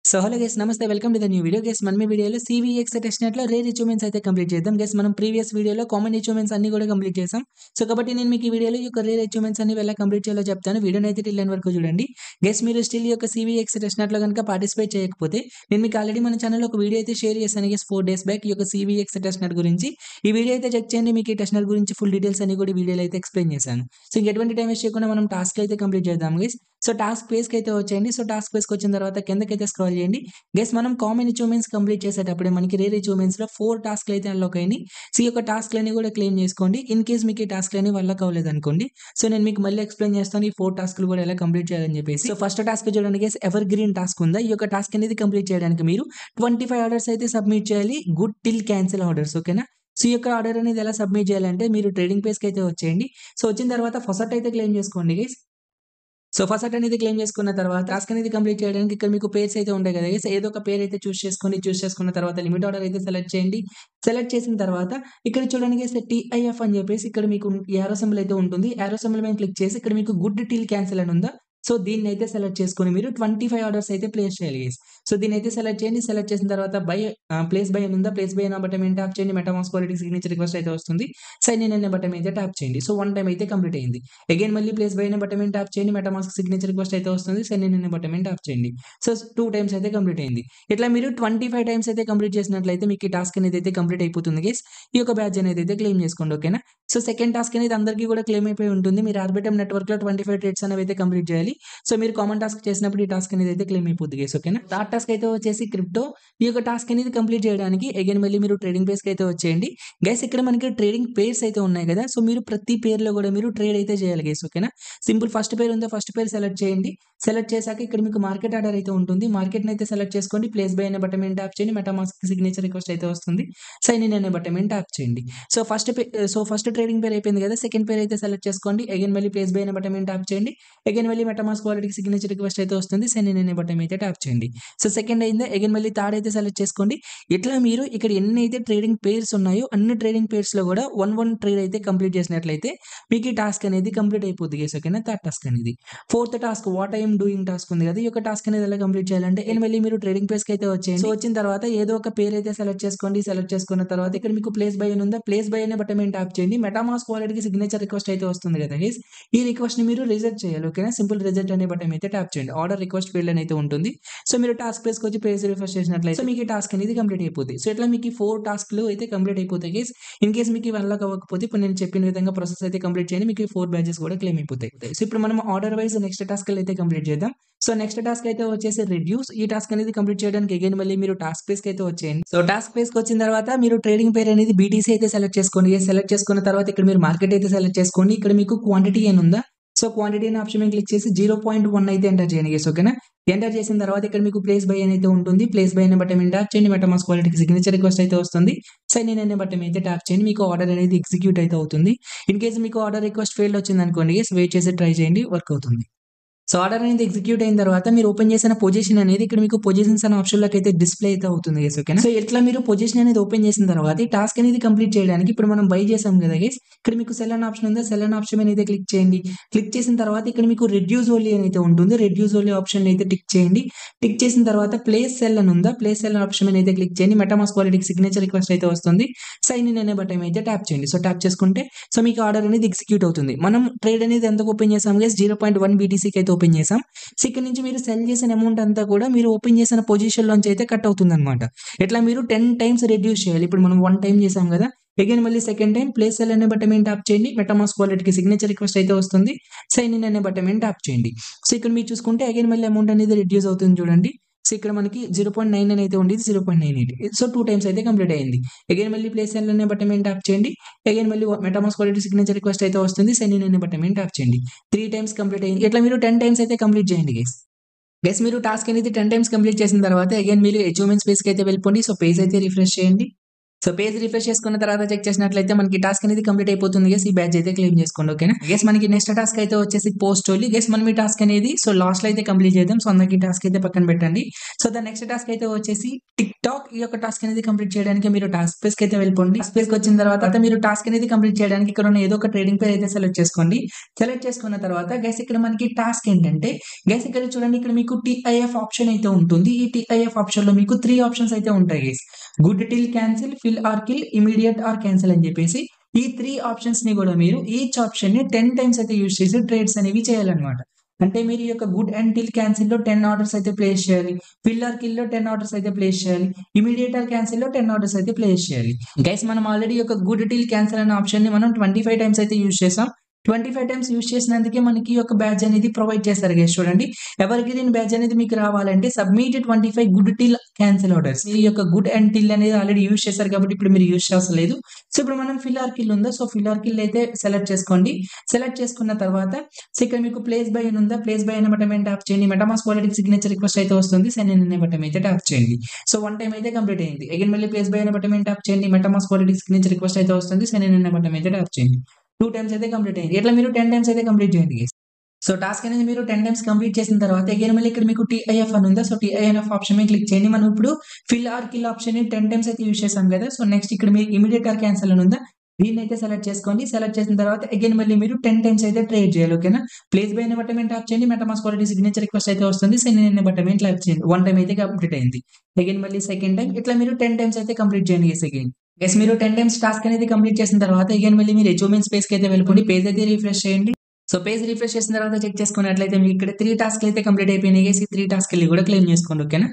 So hello guys నమస్తే welcome to the new video guys మన వీడియోలో సివిఎక్స్ టెస్ట్ నెట్ లో రేర్ అచీవ్మెంట్స్ అయితే కంప్లీట్ చేద్దాం గైస్ మనం ప్రీవియస్ వీడియోలో కామన్ అచీవ్మెంట్స్ అన్ని కూడా కంప్లీట్ చేసాం సో కాబట్టి నేను మీకు ఈ వీడియోలో ఈ యొక్క రేర్ అచీవ్మెంట్స్ అన్ని ఎలా కంప్లీట్ చేయాలో చెప్తాను వీడియోని అయితే టిల్ ఎండ్ వరకు చూడండి గైస్ మీరు స్టిల్ ఈ యొక్క సివిఎక్స్ టెస్ట్ నెట్ లో కనుక పార్టిసిపేట్ చేయకపోతే నేను మీకు ఆల్రెడీ మన ఛానల్లో ఒక వీడియో అయితే షేర్ చేశాను గైస్ 4 days బ్యాక్ ఈ యొక్క సివిఎక్స్ టెస్ట్ నెట్ గురించి ఈ వీడియో అయితే చెక్ చేయండి మీకు ఈ టెస్ట్ నెట్ గురించి ఫుల్ డీటెయిల్స్ అన్ని కూడా వీడియోలో అయితే ఎక్స్ప్లెయిన్ చేశాను సో ఇంకెటువంటి టైం వేస్ట్ చేయకుండా మనం టాస్క్ అయితే కంప్లీట్ చేద్దాం గైస్ సో టాస్క్ పేజ్ కి అయితే వచ్చేయండి సో టాస్క్ పేజ్ కి వచ్చిన తర్వాత కిందకైతే స్క్రోల్ చేయండి గైస్ మనం కామన్ అచీవ్మెంట్స్ కంప్లీట్ చేసేటప్పుడే మనకి రేర్ అచీవ్మెంట్స్ లో 4 టాస్క్లు అయితే అన్లాక్ అయినాయి సో ఈ యొక్క టాస్క్లని కూడా క్లెయిమ్ చేసుకోండి ఇన్ కేస్ మీకు ఈ టాస్క్లని వర్క్ అవ్వలేదు అనుకోండి సో నేను మీకు మళ్ళీ ఎక్స్ప్లెయిన్ చేస్తాను ఈ 4 టాస్క్లు కూడా ఎలా కంప్లీట్ చేయాలని చెప్పేసి సో ఫస్ట్ టాస్క్ చూడండి గైస్ ఎవర్ గ్రీన్ టాస్క్ ఉందా ఈ యొక్క టాస్క్ అనేది కంప్లీట్ చేయడానికి మీరు 25 ఆర్డర్స్ అయితే సబ్మిట్ చేయాలి గుడ్ టిల్ క్యాన్సిల్ ఆర్డర్స్ ఓకేనా సో ఈ యొక్క ఆర్డర్ అనేది ఎలా సబ్మిట్ చేయాలంటే మీరు ట్రేడింగ్ పేజ్ కి అయితే వచ్చేయండి సో వచ్చిన తర్వాత ఫస్ట్ అయితే క్లెయిమ్ చేసుకోండి గైస్ సో ఫస్ట్ అనేది క్లెయిమ్ చేసుకున్న తర్వాత టాస్క్ అనేది కంప్లీట్ చేయడానికి ఇక్కడ మీకు పేర్స్ అయితే ఉంటాయి కదా ఏదో ఒక పేరు అయితే చూస్ చేసుకున్న తర్వాత లిమిట్ ఆర్డర్ అయితే సెలెక్ట్ చేయండి సెలెక్ట్ చేసిన తర్వాత ఇక్కడ చూడండి టిఐఎఫ్ అని చెప్పేసి ఇక్కడ మీకు యారో సింబల్ అయితే ఉంటుంది యారో సింబల్ మీద క్లిక్ చేసి ఇక్కడ మీకు గుడ్ టిల్ క్యాన్సిల్ అని ఉందా సో దీన్ని అయితే సెలెక్ట్ చేసుకొని మీరు 25 ఆర్డర్స్ అయితే ప్లేస్ చేయాలి సో దీన్ని అయితే సెలెక్ట్ చేయండి సెలెక్ట్ చేసిన తర్వాత బై ప్లేస్ బై అని ఉందా ప్లేస్ బై అన్న బటన్ ట్యాప్ చేయండి మెటామాస్క్ క్వాలిటీ సిగ్నేచర్ రిక్వెస్ట్ అయితే వస్తుంది సైన్ ఇన్ అనే బటన్ అయితే ట్యాప్ చేయండి సో 1 టైం అయితే కంప్లీట్ అయింది అగైన్ మళ్ళీ ప్లేస్ బై అనే బటన్ ట్యాప్ చేయండి మెటామాస్క్ సిగ్నేచర్ రిక్వెస్ట్ అయితే వస్తుంది సైన్ ఇన్ అనే బటన్ ట్యాప్ చేయండి సో 2 టైమ్స్ అయితే కంప్లీట్ అయింది ఇట్లా మీరు 25 టైమ్స్ అయితే కంప్లీట్ చేసినట్లయితే మీకు ఈ టాస్క్ అనేది అయితే కంప్లీట్ అయిపోతుంది గైస్ ఈ యొక్క బ్యాచ్ అనేది అయితే క్లెయిమ్ చేసుకోండి ఓకేనా సో సెకండ్ టాస్క్ అనేది అందరికీ కూడా క్లెయిమ్ అయిపోయి ఉంటుంది మీరు ఆర్బిటమ్ నెట్వర్క్ లో 25 ట్రేడ్స్ అనేవి అయితే కంప్లీట్ చేయాలి సో మీరు కామన్ టాస్క్ చేసినప్పుడు ఈ టాస్క్ అనేది అయితే క్లెయిమ్ అయిపోతుంది గైస్ ఓకేనా థర్డ్ టాస్క్ అయితే వచ్చేసి క్రిప్టో ఈ యొక్క టాస్క్ అనేది కంప్లీట్ చేయడానికి అగైన్ మళ్ళీ మీరు ట్రేడింగ్ పేజ్ కి అయితే వచ్చేయండి గైస్ ఇక్కడ మనకి ట్రేడింగ్ పేర్స్ అయితే ఉన్నాయి కదా సో మీరు ప్రతి పేర్లో కూడా మీరు ట్రేడ్ అయితే చేయాలి గైస్ ఓకేనా సింపుల్ ఫస్ట్ పేరు ఉందో ఫస్ట్ పేరు సెలెక్ట్ చేయండి సెలెక్ట్ చేశాక ఇక్కడ మీకు మార్కెట్ ఆర్డర్ అయితే ఉంటుంది మార్కెట్ అయితే సెలెక్ట్ చేసుకోండి ప్లేస్ బై అనే బటన్ ట్యాప్ చేయండి మెటామాస్క్ సిగ్నేచర్ రిక్వెస్ట్ అయితే వస్తుంది సైన్ ఇన్ అనే బటన్ ట్యాప్ చేయండి సో ఫస్ట్ ట్రేడింగ్ పేరు అయిపోయింది కదా సెకండ్ పేరు అయితే సెలెక్ట్ చేసుకోండి అగైన్ మళ్ళీ ప్లేస్ బై అనే బటన్ ట్యాప్ చేయండి అగైన్ మళ్ళీ మెటామాస్క్ క్వాలిటీ సిగ్నేచర్ రిక్వెస్ట్ అయితే వస్తుంది సెండ్ ఇన్ అనే బటన్ అయితే ట్యాప్ చేయండి సో సెకండ్ అయిందా అగైన్ మళ్ళీ థర్డ్ అయితే సెలెక్ట్ చేసుకోండి ఇట్లా మీరు ఇక్కడ ఎన్ని అయితే ట్రేడింగ్ పేర్స్ ఉన్నాయో అన్ని ట్రేడింగ్ పేర్స్ లో కూడా వన్ ట్రేడ్ అయితే కంప్లీట్ చేసినట్లయితే మీకు ఈ టాస్క్ అనేది కంప్లీట్ అయిపోతుంది గైస్ ఓకేనా థర్డ్ టాస్క్ అనేది fourth task what I'm doing task ఉంది కదా ఈ యొక్క టాస్క్ అనేది ఎలా కంప్లీట్ చేయాలంటే మళ్ళీ మీరు ట్రేడింగ్ పేజ్ కి అయితే వచ్చేయండి సో వచ్చిన తర్వాత ఏదో ఒక పేరు అయితే సెలెక్ట్ చేసుకోండి సెలెక్ట్ చేసుకున్న తర్వాత ఇక్కడ మీకు ప్లేస్ బై అని ఉందా ప్లేస్ బై అనే బటన్ ట్యాప్ చేయండి మెటామాస్క్ క్వాలిటీకి సిగ్నేచర్ రిక్వెస్ట్ అయితే వస్తుంది కదా గైస్ ఈ రిక్వెస్ట్ ని మీరు రిజెక్ట్ చేయాలి ఓకేనా సింపుల్ రిజెక్ట్ అనే బటన్ అయితే ట్యాప్ చేయండి ఆర్డర్ రిక్వెస్ట్ ఫీల్డ్ అని అయితే ఉంటుంది సో మీరు టాస్క్ ప్లేస్ కి వచ్చి పేజ్ రిఫ్రెష్ చేసినట్లయితే మీకు ఈ టాస్క్ అనేది కంప్లీట్ అయిపోతుంది సో ఇట్లా మీకు 4 టాస్క్లు అయితే కంప్లీట్ అయిపోతాయి గైస్ ఇన్ కేస్ మీకు అన్లాక్ అవ్వకపోతే ఇప్పుడు నేను చెప్పిన విధంగా ప్రాసెస్ అయితే కంప్లీట్ చేయండి మీకు 4 బ్యాచెస్ కూడా క్లెయిమ్ అయిపోతాయి సో ఇప్పుడు మనం ఆర్డర్ వైజ్ నెక్స్ట్ టాస్క్ అయితే కంప్లీట్ చేద్దాం సో నెక్స్ట్ టాస్క్ అయితే వచ్చేసి రెడ్యూస్ ఈ టాస్క్ అనేది కంప్లీట్ చేయడానికి అగైన్ మళ్ళీ మీరు టాస్క్ పేజ్ కి అయితే వచ్చేయండి సో టాస్క్ పేజ్ కి వచ్చిన తర్వాత మీరు ట్రేడింగ్ పేరు అనేది బీటీసీ అయితే సెలెక్ట్ చేసుకోండి సెలెక్ట్ చేసుకున్న తర్వాత ఇక్కడ మీరు మార్కెట్ అయితే సెలెక్ట్ చేసుకోండి ఇక్కడ మీకు క్వాంటిటీ అని ఉందా సో క్వాంటిటీ అనే ఆప్షన్ మీద క్లిక్ చేసి 0.1 అయితే ఎంటర్ చేయండి గైస్ ఓకేనా ఎంటర్ చేసిన తర్వాత ఇక్కడ మీకు ప్లేస్ బై అని అయితే ఉంటుంది ప్లేస్ బై అనే బటన్ ట్యాప్ చేయండి మెటామాస్క్ క్వాలిటీకి సిగ్నేచర్ రిక్వెస్ట్ అయితే వస్తుంది సైన్ ఇన్ అనే బటన్ అయితే ట్యాప్ చేయండి మీకు ఆర్డర్ అనేది ఎగ్జిక్యూట్ అయితే అవుతుంది ఇన్ కేసు మీకు ఆర్డర్ రిక్వెస్ట్ ఫెయిల్ వచ్చింది అనుకోండి గైస్ వెయిట్ చేసి ట్రై చేయండి వర్క్ అవుతుంది సో ఆర్డర్ అనేది ఎగ్జిక్యూట్ అయిన తర్వాత మీరు ఓపెన్ చేసిన పొజిషన్ అనేది ఇక్కడ మీకు పొజిషన్స్ అనే ఆప్షన్ లోకి అయితే డిస్ప్లే అయితే అవుతుంది గైస్ ఓకేనా సో ఇట్లా మీరు పొజిషన్ అనేది ఓపెన్ చేసిన తర్వాత ఈ టాస్క్ అనేది కంప్లీట్ చేయడానికి ఇప్పుడు మనం బై చేసాం కదా గైస్ ఇక్కడ మీకు సెల్ అనే ఆప్షన్ ఉందా సెల్ అనే ఆప్షన్ మీద క్లిక్ చేయండి క్లిక్ చేసిన తర్వాత ఇక్కడ మీకు రెడ్యూస్ ఓన్లీ అని అయితే ఉంటుంది రెడ్యూస్ ఓన్లీ ఆప్షన్ అయితే టిక్ చేయండి టిక్ చేసిన తర్వాత ప్లేస్ సెల్ అని ఉందా ప్లేస్ సెల్ ఆప్షన్ మీద అయితే క్లిక్ చేయండి మెటామాస్క్ క్వాలిటీకి సిగ్నేచర్ రిక్వెస్ట్ అయితే వస్తుంది సైన్ ఇన్ అనే బటన్ అయితే ట్యాప్ చేయండి సో ట్యాప్ చేసుకుంటే సో మీకు ఆర్డర్ అనేది ఎగ్జిక్యూట్ అవుతుంది మనం ట్రేడ్ అనేది ఎంత ఓపెన్ చేసాం గైస్ 0.1 బీటీసీకి అయితే ఓపెన్ చేసాం సో ఇక్కడ నుంచి మీరు సెల్ చేసిన అమౌంట్ అంతా కూడా మీరు ఓపెన్ చేసిన పొజిషన్ లోంచి అయితే కట్ అవుతుంది అనమాట ఇట్లా మీరు 10 టైమ్స్ రెడ్యూస్ చేయాలి ఇప్పుడు మనం 1 టైం చేసాం కదా అగైన్ మళ్ళీ సెకండ్ టైం ప్లేస్ సెల్ అనే బటన్ ట్యాప్ చేయండి మెటామాస్క్ క్వాలిటీకి సిగ్నేచర్ రిక్వెస్ట్ అయితే వస్తుంది సైన్ ఇన్ అనే బటన్ ట్యాప్ చేయండి సో ఇక్కడ మీరు చూసుకుంటే అగైన్ మళ్ళీ అమౌంట్ అనేది రెడ్యూస్ అవుతుంది చూడండి సో ఇక్కడ మనకి 0.9 అని అయితే ఉండేది 0.98 సో 2 టైమ్స్ అయితే కంప్లీట్ అయింది అగైన్ మళ్ళీ ప్లేస్ సెల్ అనే బటన్ ట్యాప్ చేయండి అగైన్ మళ్ళీ మెటామాస్క్ క్వాలిటీ సిగ్నేచర్ రిక్వెస్ట్ అయితే వస్తుంది సెండ్ ఇన్ అనే బటన్ ట్యాప్ చేయండి 3 టైమ్స్ కంప్లీట్ అయింది ఇట్లా మీరు 10 టైమ్స్ అయితే కంప్లీట్ చేయండి గైస్ మీరు టాస్క్ అనేది 10 టైమ్స్ కంప్లీట్ చేసిన తర్వాత అగైన్ మీరు అచీవ్మెంట్స్ పేజ్ కి అయితే వెళ్ళిపోండి సో పేజ్ అయితే రిఫ్రెష్ చేయండి సో పేజ్ రిఫ్రెష్ చేసుకున్న తర్వాత చెక్ చేసినట్లయితే మనకి టాస్క్ అనేది కంప్లీట్ అయిపోతుంది గైస్. ఈ బ్యాచ్ అయితే క్లెయిమ్ చేసుకోండి ఓకేనా. గైస్ మనకి నెక్స్ట్ టాస్క్ అయితే వచ్చేసి పోస్ట్ ఓన్లీ గైస్. మనం ఈ టాస్క్ అనేది సో లాస్ట్ లో అయితే కంప్లీట్ చేద్దాం. సో అందరికి టాస్క్ అయితే పక్కన పెట్టండి. సో ద నెక్స్ట్ టాస్క్ అయితే వచ్చేసి టిక్ టాక్. ఈ యొక్క టాస్క్ అనేది కంప్లీట్ చేయడానికి మీరు టాస్క్ పేజ్ కి అయితే వెళ్ళిపోండి. టాస్క్ పేజ్ కి వచ్చిన తర్వాత మీరు టాస్క్ అనేది కంప్లీట్ చేయడానికి ఇక్కడ ఉన్న ఏదో ఒక ట్రేడింగ్ పేజ్ అయితే సెలెక్ట్ చేసుకోండి. సెలెక్ట్ చేసుకున్న తర్వాత గైస్ ఇక్కడ మనకి టాస్క్ ఏంటంటే గైస్ ఇక్కడ చూడండి, ఇక్కడ మీకు టిఐఎఫ్ ఆప్షన్ అయితే ఉంటుంది. ఈ టిఐఎఫ్ ఆప్షన్ లో మీకు 3 ఆప్షన్స్ అయితే ఉంటాయి guys. Good till cancel, fill or kill, immediate or cancel అని చెప్పేసి ఈ 3 ఆప్షన్స్ ని కూడా మీరు ఈచ్ ఆప్షన్ ని 10 టైమ్స్ అయితే యూజ్ చేసి ట్రేడ్స్ అనేవి చేయాలన్నమాట. అంటే మీరు ఈ యొక్క గుడ్ అండ్ టిల్ క్యాన్సిల్ లో 10 ఆర్డర్స్ అయితే ప్లేస్ చేయాలి. ఫిల్ ఆర్ కిల్ లో 10 ఆర్డర్స్ అయితే ప్లేస్ చేయాలి. ఇమీడియట్ ఆర్ క్యాన్సిల్ లో 10 ఆర్డర్స్ అయితే ప్లేస్ చేయాలి. గైస్ మనం ఆల్రెడీ యొక్క గుడ్ టిల్ క్యాన్సిల్ అనే ఆప్షన్ ని మనం 25 టైమ్స్ అయితే యూజ్ చేసాం. 25 టైమ్స్ యూజ్ చేసినందుకే మనకి ఒక బ్యాచ్ అనేది ప్రొవైడ్ చేస్తారు గైస్. చూడండి, ఎవరికి దీని బ్యాచ్ అనేది మీకు రావాలంటే submit 25 good till cancel orders. ఈ యొక్క గుడ్ అండ్ టిల్ అనేది ఆల్రెడీ యూజ్ చేశారు కాబట్టి ఇప్పుడు మీరు యూజ్ చేస్తలేదు. సో ఇప్పుడు మనం ఫిల్ ఆర్ కిల్ ఉందా, సో ఫిల్ ఆర్ కిల్ అయితే సెలెక్ట్ చేసుకోండి. సెలెక్ట్ చేసుకున్న తర్వాత సో ఇక్కడ మీకు ప్లేస్ బై అని ఉందా, ప్లేస్ బై అనే బటన్ మీద ట్యాప్ చేయండి. మెటామాస్క్ వాలెట్ సిగ్నేచర్ రిక్వెస్ట్ అయితే వస్తుంది. సైన్ ఇన్ అనే బటన్ అయితే ట్యాప్ చేయండి. సో 1 టైం అయితే కంప్లీట్ అయింది. అగైన్ మళ్ళీ ప్లేస్ బై అనే బటన్ మీద ట్యాప్ చేయండి. మెటామాస్క్ వాలెట్ సిగ్నేచర్ రిక్వెస్ట్ అయితే వస్తుంది. సైన్ ఇన్ అనే బటన్ అయితే ట్యాప్ చేయండి. 2 టైమ్స్ అయితే కంప్లీట్ అయింది. ఇట్లా మీరు 10 టైమ్స్ అయితే కంప్లీట్ చేయండి గైస్. సో టాస్క్ అనేది మీరు 10 టైమ్స్ కంప్లీట్ చేసిన తర్వాత అగైన్ మళ్ళీ ఇక్కడ మీకు టిఐఎఫ్ అని ఉందా, సో టిఐఎఫ్ ఆప్షన్ మీద క్లిక్ చేయండి. మనం ఇప్పుడు ఫిల్ ఆర్ కిల్ ఆప్షన్ ని 10 టైమ్స్ అయితే యూజ్ చేసాం కదా. సో నెక్స్ట్ ఇక్కడ మీరు ఇమీడియట్ ఆర్ క్యాన్సిల్ అని ఉందా, దీన్ని అయితే సెలెక్ట్ చేసుకోండి. సెలెక్ట్ చేసిన తర్వాత అగైన్ మళ్ళీ మీరు 10 టైమ్స్ అయితే ట్రేడ్ చేయాలి ఓకేనా. ప్లేస్ బై అనే బటన్ మీద ట్యాప్ చేయండి. మెటామాస్క్ వాలెట్ సిగ్నేచర్ రిక్వెస్ట్ అయితే వస్తుంది. సెండ్ ఇన్ అనే బటన్ మీద ట్యాప్ చేయండి. 1 టైం అయితే కంప్లీట్ అయింది. అగైన్ మళ్ళీ సెకండ్ టైం ఇట్లా మీరు 10 టైమ్స్ అయితే కంప్లీట్ చేయండి గైస్. అగైన్ గైస్ మీరు 10 టైమ్స్ టాస్క్ అనేది కంప్లీట్ చేసిన తర్వాత అగైన్ మళ్ళీ మీరు అచీవ్మెంట్ స్పేస్ కి అయితే వెళ్ళిపోండి. పేజ్ అయితే రిఫ్రెష్ చేయండి. సో పేజ్ రిఫ్రెష్ చేసిన తర్వాత చెక్ చేసుకున్నట్లయితే మీకు ఇక్కడ 3 టాస్క్ అయితే కంప్లీట్ అయిపోయినాయి గైస్. ఈ 3 టాస్క్ కూడా క్లెయిమ్ చేసుకోండి ఓకేనా.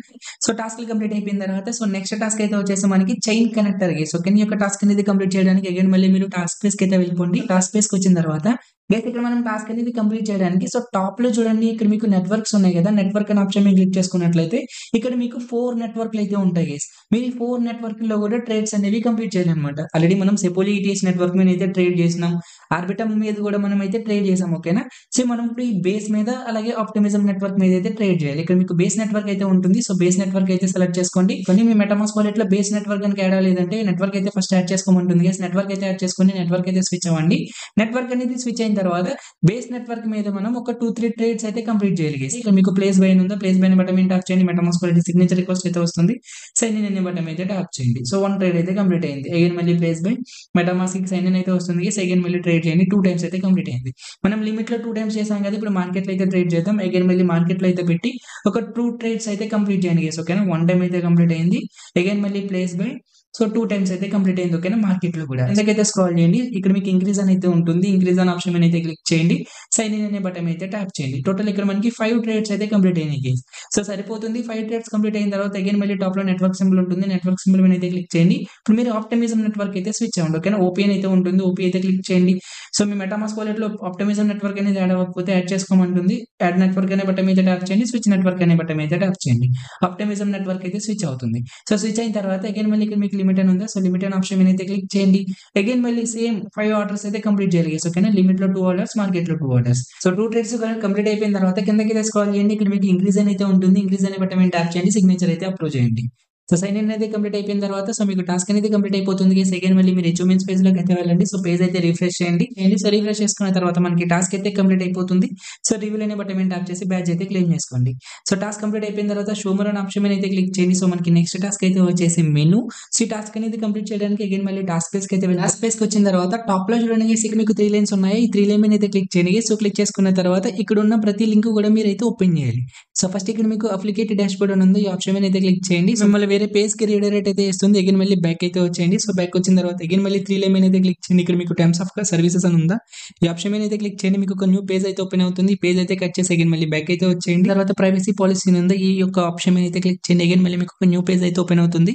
సో టాస్క్ కంప్లీట్ అయిపోయిన తర్వాత సో నెక్స్ట్ టాస్క్ అయితే వచ్చేసి మనకి చైన్ కనెక్టర్ గైస్. ఓకే, ఈ యొక్క టాస్క్ అనేది కంప్లీట్ చేయడానికి అగైన్ మళ్ళీ మీరు టాస్క్ పేజ్ కి అయితే వెళ్ళిపోండి. టాస్క్ పేజ్ కి వచ్చిన తర్వాత గైస్ ఇక్కడ మనం టాస్క్ అనేది కంప్లీట్ చేయడానికి సో టాప్ లో చూడండి, ఇక్కడ మీకు నెట్వర్క్స్ ఉన్నాయి కదా. నెట్వర్క్ అనే ఆప్షన్ మీద క్లిక్ చేసుకున్నట్లయితే ఇక్కడ మీకు 4 నెట్వర్క్లు అయితే ఉంటాయి గైస్. మీరు ఈ 4 నెట్వర్క్ లో కూడా ట్రేడ్స్ అనేవి కంప్లీట్ చేయాలన్నమాట. ఆల్రెడీ మనం సెపోలి ఈటీఎస్ నెట్వర్క్ మీద అయితే ట్రేడ్ చేసినాం. ఆర్బిటమ్ మీద కూడా మనం అయితే ట్రేడ్ చేసాం ఓకేనా. సో మనం ఇప్పుడు ఈ బేస్ మీద అలాగే ఆప్టిమిజం నెట్వర్క్ మీద అయితే ట్రేడ్ చేయాలి. ఇక్కడ మీకు బేస్ నెట్వర్క్ అయితే ఉంటుంది. సో బేస్ నెట్వర్క్ అయితే సెలెక్ట్ చేసుకోండి. కొన్ని మీ మెటామాస్క్ వాలెట్ లో బేస్ నెట్వర్క్ అని యాడ్ అవ్వలేదంటే నెట్వర్క్ అయితే ఫస్ట్ యాడ్ చేసుకోమంటుంది గైస్. నెట్వర్క్ అయితే యాడ్ చేసుకొని నెట్వర్క్ అయితే స్విచ్ అవ్వండి. నెట్వర్క్ అనేది స్విచ్ అయిన తర్వాత బేస్ నెట్వర్క్ మీద మనం ఒక 2-3 ట్రేడ్స్ అయితే కంప్లీట్ చేయాలి గైస్. ఇక్కడ మీకు ప్లేస్ బై ఉందా, ప్లేస్ బై బటన్ మీద ట్యాప్ చేయండి. మెటామాస్క్ వాలెట్ సిగ్నేచర్ రిక్వెస్ట్ అయితే వస్తుంది. సైన్ ఇన్ అనే బటన్ అయితే ట్యాప్ చేయండి. సో 1 ట్రేడ్ అయితే కంప్లీట్ అయింది. అగైన్ మళ్ళీ place buy MetaMask sign in అయితే వస్తుంది. అగైన్ మళ్ళీ ట్రేడ్ చేయండి. 2 టైమ్స్ అయితే కంప్లీట్ అయింది. మనం లిమిట్ లో 2 టైమ్స్ చేసాం కదా, ఇప్పుడు మార్కెట్ లో అయితే ట్రేడ్ చేద్దాం. అగైన్ మళ్ళీ మార్కెట్ లో అయితే పెట్టి ఒక 2 ట్రేడ్స్ అయితే కంప్లీట్ చేయండి గైస్ ఓకేనా. 1 టైం అయితే కంప్లీట్ అయింది. అగైన్ మళ్ళీ ప్లేస్ బై సో 2 టైమ్స్ అయితే కంప్లీట్ అయింది ఓకేనా. మార్కెట్ లో కూడా ఎందుకైతే స్క్రాల్ చేయండి. ఇక్కడ మీకు ఇంక్రీజ్ అని అయితే ఉంటుంది. ఇంక్రీజ్ అనే ఆప్షన్ మీద అయితే క్లిక్ చేయండి. సైన్ ఇన్ అనే బటన్ అయితే ట్యాప్ చేయండి. టోటల్ ఇక్కడ మనకి 5 ట్రేడ్స్ అయితే కంప్లీట్ అయినాయి గైస్. సో సరిపోతుంది. 5 ట్రేడ్స్ కంప్లీట్ అయిన తర్వాత అగైన్ మళ్ళీ టాప్ లో నెట్వర్క్ సింబల్ ఉంటుంది. నెట్వర్క్ సింబల్ మీద అయితే క్లిక్ చేయండి. ఇప్పుడు మీరు ఆప్టిమిజం నెట్వర్క్ అయితే స్విచ్ అవ్వండి ఓకేనా. ఓపీఎన్ అయితే ఉంటుంది. ఓపీ అయితే క్లిక్ చేయండి. సో మీ మెటామాస్క్ వాలెట్ లో ఆప్టిమిజం నెట్వర్క్ అనేది యాడ్ అవ్వకపోతే యాడ్ చేసుకోమంటుంది. యాడ్ నెట్వర్క్ అనే బటన్ మీద ట్యాప్ చేయండి. స్విచ్ నెట్వర్క్ అనే బటన్ మీద ట్యాప్ చేయండి. ఆప్టిమిజం నెట్వర్క్ అయితే స్విచ్ అవుతుంది. సో స్విచ్ అయిన తర్వాత అగైన్ మళ్ళీ ఇక్కడ మీకు లిమిట్ అని ఉందా, సో లిమిట్ అనే ఆప్షన్ మీద అయితే క్లిక్ చేయండి. అగైన్ మళ్ళీ సేమ్ 5 ఆర్డర్స్ అయితే కంప్లీట్ చేయాలి గైస్ ఓకేనా. లిమిట్ లో 2 ఆర్డర్స్, మార్కెట్ లో 2 ఆర్డర్స్. సో 2 ట్రేడ్స్ కంప్లీట్ అయిపోయిన తర్వాత కిందకి స్క్రాల్ చేయండి. ఇక్కడ మీకు ఇంక్రీజ్ అని అయితే ఉంటుంది. ఇంక్రీజ్ అనే బటన్ మీద ట్యాప్ చేయండి. సిగ్నేచర్ అయితే అప్రూవ్ చేయండి. సో సైన్ ఇన్ అనేది కంప్లీట్ అయిపోయిన తర్వాత సో మీకు టాస్క్ అనేది కంప్లీట్ అయిపోతుంది. సెకండ్ మళ్ళీ మీరు అచీవ్మెంట్స్ పేజ్ లోకి అయితే వెళ్ళండి. సో పేజ్ అయితే రిఫ్రెష్ చేయండి. సో రిఫ్రెష్ చేసుకున్న తర్వాత మనకి టాస్క్ అయితే కంప్లీట్ అయిపోతుంది. సో రివ్యూ అనే బటన్ మీద ట్యాప్ చేసి బ్యాచ్ అయితే క్లెయిమ్ చేసుకోండి. సో టాస్క్ కంప్లీట్ అయిపోయిన తర్వాత షోమర్ అనే ఆప్షన్ మీద అయితే క్లిక్ చేయండి. సో మనకి నెక్స్ట్ టాస్క్ అయితే వచ్చేసి మెనూ. సో ఈ టాస్క్ అనేది కంప్లీట్ చేయడానికి అగైన్ మళ్ళీ టాస్క్ పేజ్ కి అయితే వెళ్ళి టాస్క్ పేజ్ కి వచ్చిన తర్వాత టాప్ లో చూడండి ఇక్కడ మీకు 3 లైన్స్ ఉన్నాయి. ఈ 3 లైన్ మీద అయితే క్లిక్ చేయండి. సో క్లిక్ చేసుకున్న తర్వాత ఇక్కడ ఉన్న ప్రతి లింక్ కూడా మీరు అయితే ఓపెన్ చేయాలి. సో ఫస్ట్ ఇక్కడ మీకు అప్లికేట్ డాష్ బోర్డ్ అని ఉంది. ఈ ఆప్షన్ మీద అయితే క్లిక్ చేయండి. మిమ్మల్ని వేరే పేజ్ కి రీడైరెక్ట్ అయితే ఇస్తుంది. అగైన్ మళ్ళీ బ్యాక్ అయితే వచ్చేయండి. సో బ్యాక్ వచ్చిన తర్వాత అగైన్ మళ్ళీ 3 లైన్ మీద అయితే క్లిక్ చేయండి. ఇక్కడ మీకు టర్మ్స్ ఆఫ్ సర్వీసెస్ అని ఉందా, ఈ ఆప్షన్ మీద అయితే క్లిక్ చేయండి. మీకు ఒక న్యూ పేజ్ అయితే ఓపెన్ అవుతుంది. ఈ పేజ్ అయితే కట్ చేసి అగైన్ మళ్ళీ బ్యాక్ అయితే వచ్చేయండి. తర్వాత ప్రైవసీ పాలసీ ఉంది. ఈ యొక్క ఆప్షన్ మీద అయితే క్లిక్ చేయండి. అగైన్ మళ్ళీ మీకు ఒక న్యూ పేజ్ అయితే ఓపెన్ అవుతుంది.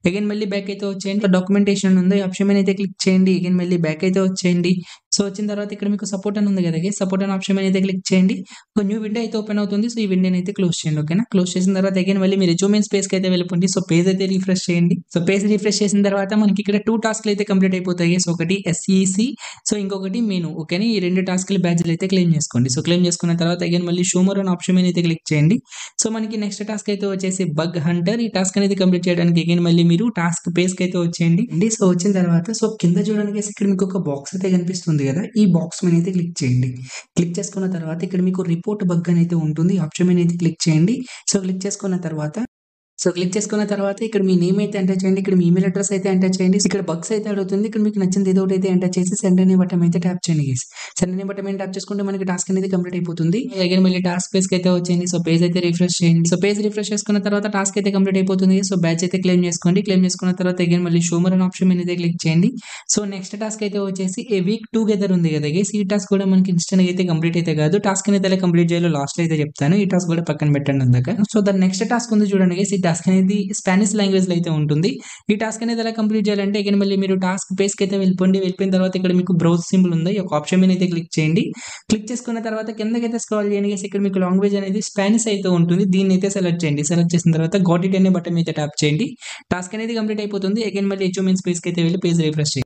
అగైన్ మళ్ళీ బ్యాక్ అయితే వచ్చేయండి. డాక్యుమెంటేషన్ ఉంది. ఈ ఆప్షన్ మీద అయితే క్లిక్ చేయండి. అగైన్ మళ్ళీ బ్యాక్ అయితే వచ్చేయండి. సో వచ్చిన తర్వాత ఇక్కడ మీకు సపోర్ట్ అని ఉంది కదా గైస్, సపోర్ట్ అని ఆప్షన్ అయితే క్లిక్ చేయండి. ఒక న్యూ విండో అయితే ఓపెన్ అవుతుంది. సో ఈ విండోని అయితే క్లోజ్ చేయండి. ఓకేనా, క్లోజ్ చేసిన తర్వాత అగైన్ మళ్ళీ మీరు రెజ్యూమె స్పేస్ కి అయితే వెళ్ళిపోండి. సో పేజ్ అయితే రిఫ్రెష్ చేయండి. సో పేజ్ రిఫ్రెష్ చేసిన తర్వాత మనకి ఇక్కడ 2 టాస్క్లు అయితే కంప్లీట్ అయిపోతాయి. సో ఒకటి ఎస్ఈసి, సో ఇంకొకటి మెను. ఓకేనా, ఈ 2 టాస్క్లు బ్యాడ్జ్లు అయితే క్లెయిమ్ చేసుకోండి. సో క్లెయిమ్ చేసుకున్న తర్వాత అగైన్ మళ్ళీ షో మోర్ అనే ఆప్షన్ అయితే క్లిక్ చేయండి. సో మనకి నెక్స్ట్ టాస్క్ అయితే వచ్చేసి బగ్ హంటర్. ఈ టాస్క్ అనేది కంప్లీట్ చేయడానికి అగైన్ మళ్ళీ మీరు టాస్క్ పేజ్ కి అయితే వచ్చేయండి. సో వచ్చిన తర్వాత సో కింద చూడడానికి ఇక్కడ మీకు ఒక బాక్స్ అయితే కనిపిస్తుంది కదా, ఈ బాక్స్ మీద అయితే క్లిక్ చేయండి. క్లిక్ చేసుకున్న తర్వాత ఇక్కడ మీకు రిపోర్ట్ బగ్ అని అయితే ఉంటుంది, ఆప్షన్ మీద అయితే క్లిక్ చేయండి. సో క్లిక్ చేసుకున్న తర్వాత ఇక్కడ మీ నేమ్ అయితే ఎంటర్ చేయండి. ఇక్కడ మీ ఈమెయిల్ అడ్రస్ అయితే ఎంటర్ చేయండి. ఇక్కడ బగ్స్ అయితే అడుగుతుంది. ఇక్కడ మీకు నచ్చింది ఏదో ఒకటి అయితే ఎంటర్ చేసి సెండ్ అనే బటన్ అయితే ట్యాప్ చేయండి. సెండ్ అనే బటన్ ట్యాప్ చేసుకుంటే మనకి టాస్క్ అనేది కంప్లీట్ అయిపోతుంది. అగైన్ మళ్ళీ టాస్క్ పేజ్ కి అయితే వచ్చేయండి. సో పేజ్ అయితే రిఫ్రెష్ చేయండి. సో పేజ్ రిఫ్రెష్ చేసుకున్న తర్వాత టాస్క్ అయితే కంప్లీట్ అయిపోతుంది. సో బ్యాచ్ అయితే క్లెయిమ్ చేసుకోండి. క్లెయిమ్ చేసుకున్న తర్వాత అగైన్ మళ్ళీ షో మోర్ అనే ఆప్షన్ మీద అయితే క్లిక్ చేయండి. సో నెక్స్ట్ టాస్క్ అయితే వచ్చేసి ఏ వీక్ టుగెదర్ ఉంది కదా గైస్, ఈ టాస్క్ కూడా మనకి ఇన్స్టెంట్ అయితే కంప్లీట్ అయితే కాదు. టాస్క్ అనేది ఎలా కంప్లీట్ చేయాలో లాస్ట్ అయితే చెప్తాను. ఈ టాస్క్ కూడా పక్కన పెట్టండి అందాక. సో దాని నెక్స్ట్ టాస్క్ ఉంది చూడండి గైస్, ఈ టాస్క్ అనేది స్పానిష్ లాంగ్వేజ్ లో అయితే ఉంటుంది. ఈ టాస్క్ అనేది ఎలా కంప్లీట్ చేయాలంటే అగైన్ మళ్ళీ మీరు టాస్క్ పేజ్ కి అయితే వెళ్ళిపోండి. వెళ్ళిపోయిన తర్వాత ఇక్కడ మీకు బ్రౌజ్ సింబల్ ఉంది, ఒక ఆప్షన్ మీద అయితే క్లిక్ చేయండి. క్లిక్ చేసుకున్న తర్వాత కిందకైతే స్క్రాల్ చేయండి. ఇక్కడ మీకు లాంగ్వేజ్ అనేది స్పానిష్ అయితే ఉంటుంది, దీన్ని అయితే సెలెక్ట్ చేయండి. సెలెక్ట్ చేసిన తర్వాత గాట్ ఇట్ అనే బటన్ మీద ట్యాప్ చేయండి. టాస్క్ అనేది కంప్లీట్ అయిపోతుంది. అగైన్ మళ్ళీ హెచ్ఓఎంఎన్ స్పేస్ కి అయితే వెళ్ళి పేజ్ రిఫ్రెష్ చేయండి.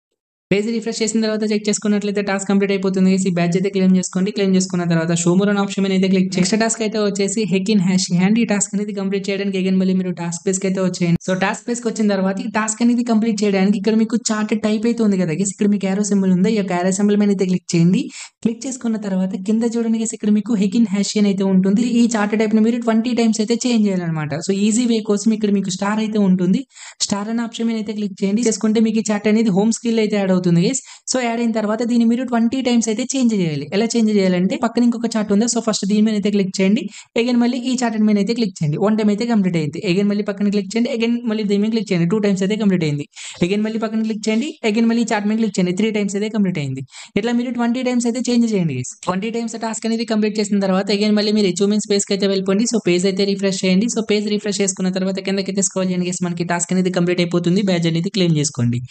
పేజ్ రిఫ్రెష్ చేసిన తర్వాత చెక్ చేసుకున్నట్లయితే టాస్క్ కంప్లీట్ అయిపోతుంది. ఈ బ్యాచ్ అయితే క్లెయిమ్ చేసుకోండి. క్లెయిమ్ చేసుకున్న తర్వాత షో మోర్ అనే ఆప్షన్ అయితే క్లిక్ చేయండి. నెక్స్ట్ టాస్క్ అయితే వచ్చేసి హెకిన్ హ్యాష్ హ్యాండ్. ఈ టాస్క్ అనేది కంప్లీట్ చేయడానికి అగైన్ మళ్ళీ మీరు టాస్క్ పేజ్ కి అయితే వచ్చేయండి. సో టాస్క్ పేజ్ కి వచ్చిన తర్వాత ఈ టాస్క్ అనేది కంప్లీట్ చేయడానికి ఇక్కడ మీకు చార్ట్ టైప్ అయితే ఉంది కదా గైస్, ఇక్కడ మీకు యారో సింబల్ ఉంది, ఈ యొక్క యారో సింబల్ మీద అయితే క్లిక్ చేయండి. క్లిక్ చేసుకున్న తర్వాత కింద చూడండి గైస్, ఇక్కడ మీకు హెకిన్ హ్యాష్ అయితే ఉంటుంది. ఈ చార్ట్ టైప్ ని మీరు 20 టైమ్స్ అయితే చేంజ్ చేయాలన్నమాట. సో ఈజీ వే కోసం ఇక్కడ మీకు స్టార్ అయితే ఉంటుంది. స్టార్ అనే ఆప్షన్ మీద అయితే క్లిక్ చేయండి. చేసుకుంటే మీకు ఈ చార్ట్ అనేది హోమ్ స్క్రీన్ అయితే యాడ్ అవుతుంది గైస్. సో యాడ్ అయిన తర్వాత దీన్ని మీరు 20 టైమ్స్ అయితే చేంజ్ చేయాలి. ఎలా చేంజ్ చేయాలంటే పక్కన ఇంకొక చార్ట్ ఉంది, సో ఫస్ట్ దీని మీద అయితే క్లిక్ చేయండి. అగైన్ మళ్ళీ ఈ చార్ట్ మీద అయితే క్లిక్ చేయండి. 1 టైం అయితే కంప్లీట్ అయింది. అగైన్ మళ్ళీ పక్కన క్లిక్ చేయండి. అగైన్ మళ్ళీ దీని మీద క్లిక్ చేయండి. 2 టైమ్స్ అయితే కంప్లీట్ అయింది. అగైన్ మళ్ళీ పక్కన క్లిక్ చేయండి. అగైన్ మళ్ళీ ఈ చార్ట్ మీద క్లిక్ చేయండి. 3 టైమ్స్ అయితే కంప్లీట్ అయింది. ఇట్లా మీరు 20 టైమ్స్ అయితే చేంజ్ చేయండి. 20 టైమ్స్ టాస్క్ అనేది కంప్లీట్ చేసిన తర్వాత అగైన్ మళ్ళీ మీరు హెచ్ఓఎంఎన్ స్పేస్ కి అయితే వెళ్ళిపోండి. సో పేజ్ అయితే రిఫ్రెష్ చేయండి. సో పేజ్ రిఫ్రెష్ చేసుకున్న తర్వాత కిందకైతే స్క్రోల్ చేయండి. మనకి టాస్క్ అనేది కంప్లీట్ అయిపోతుంది. బ్యాడ్జ్ అనేది క్లెయిమ్ చేసుకోండి.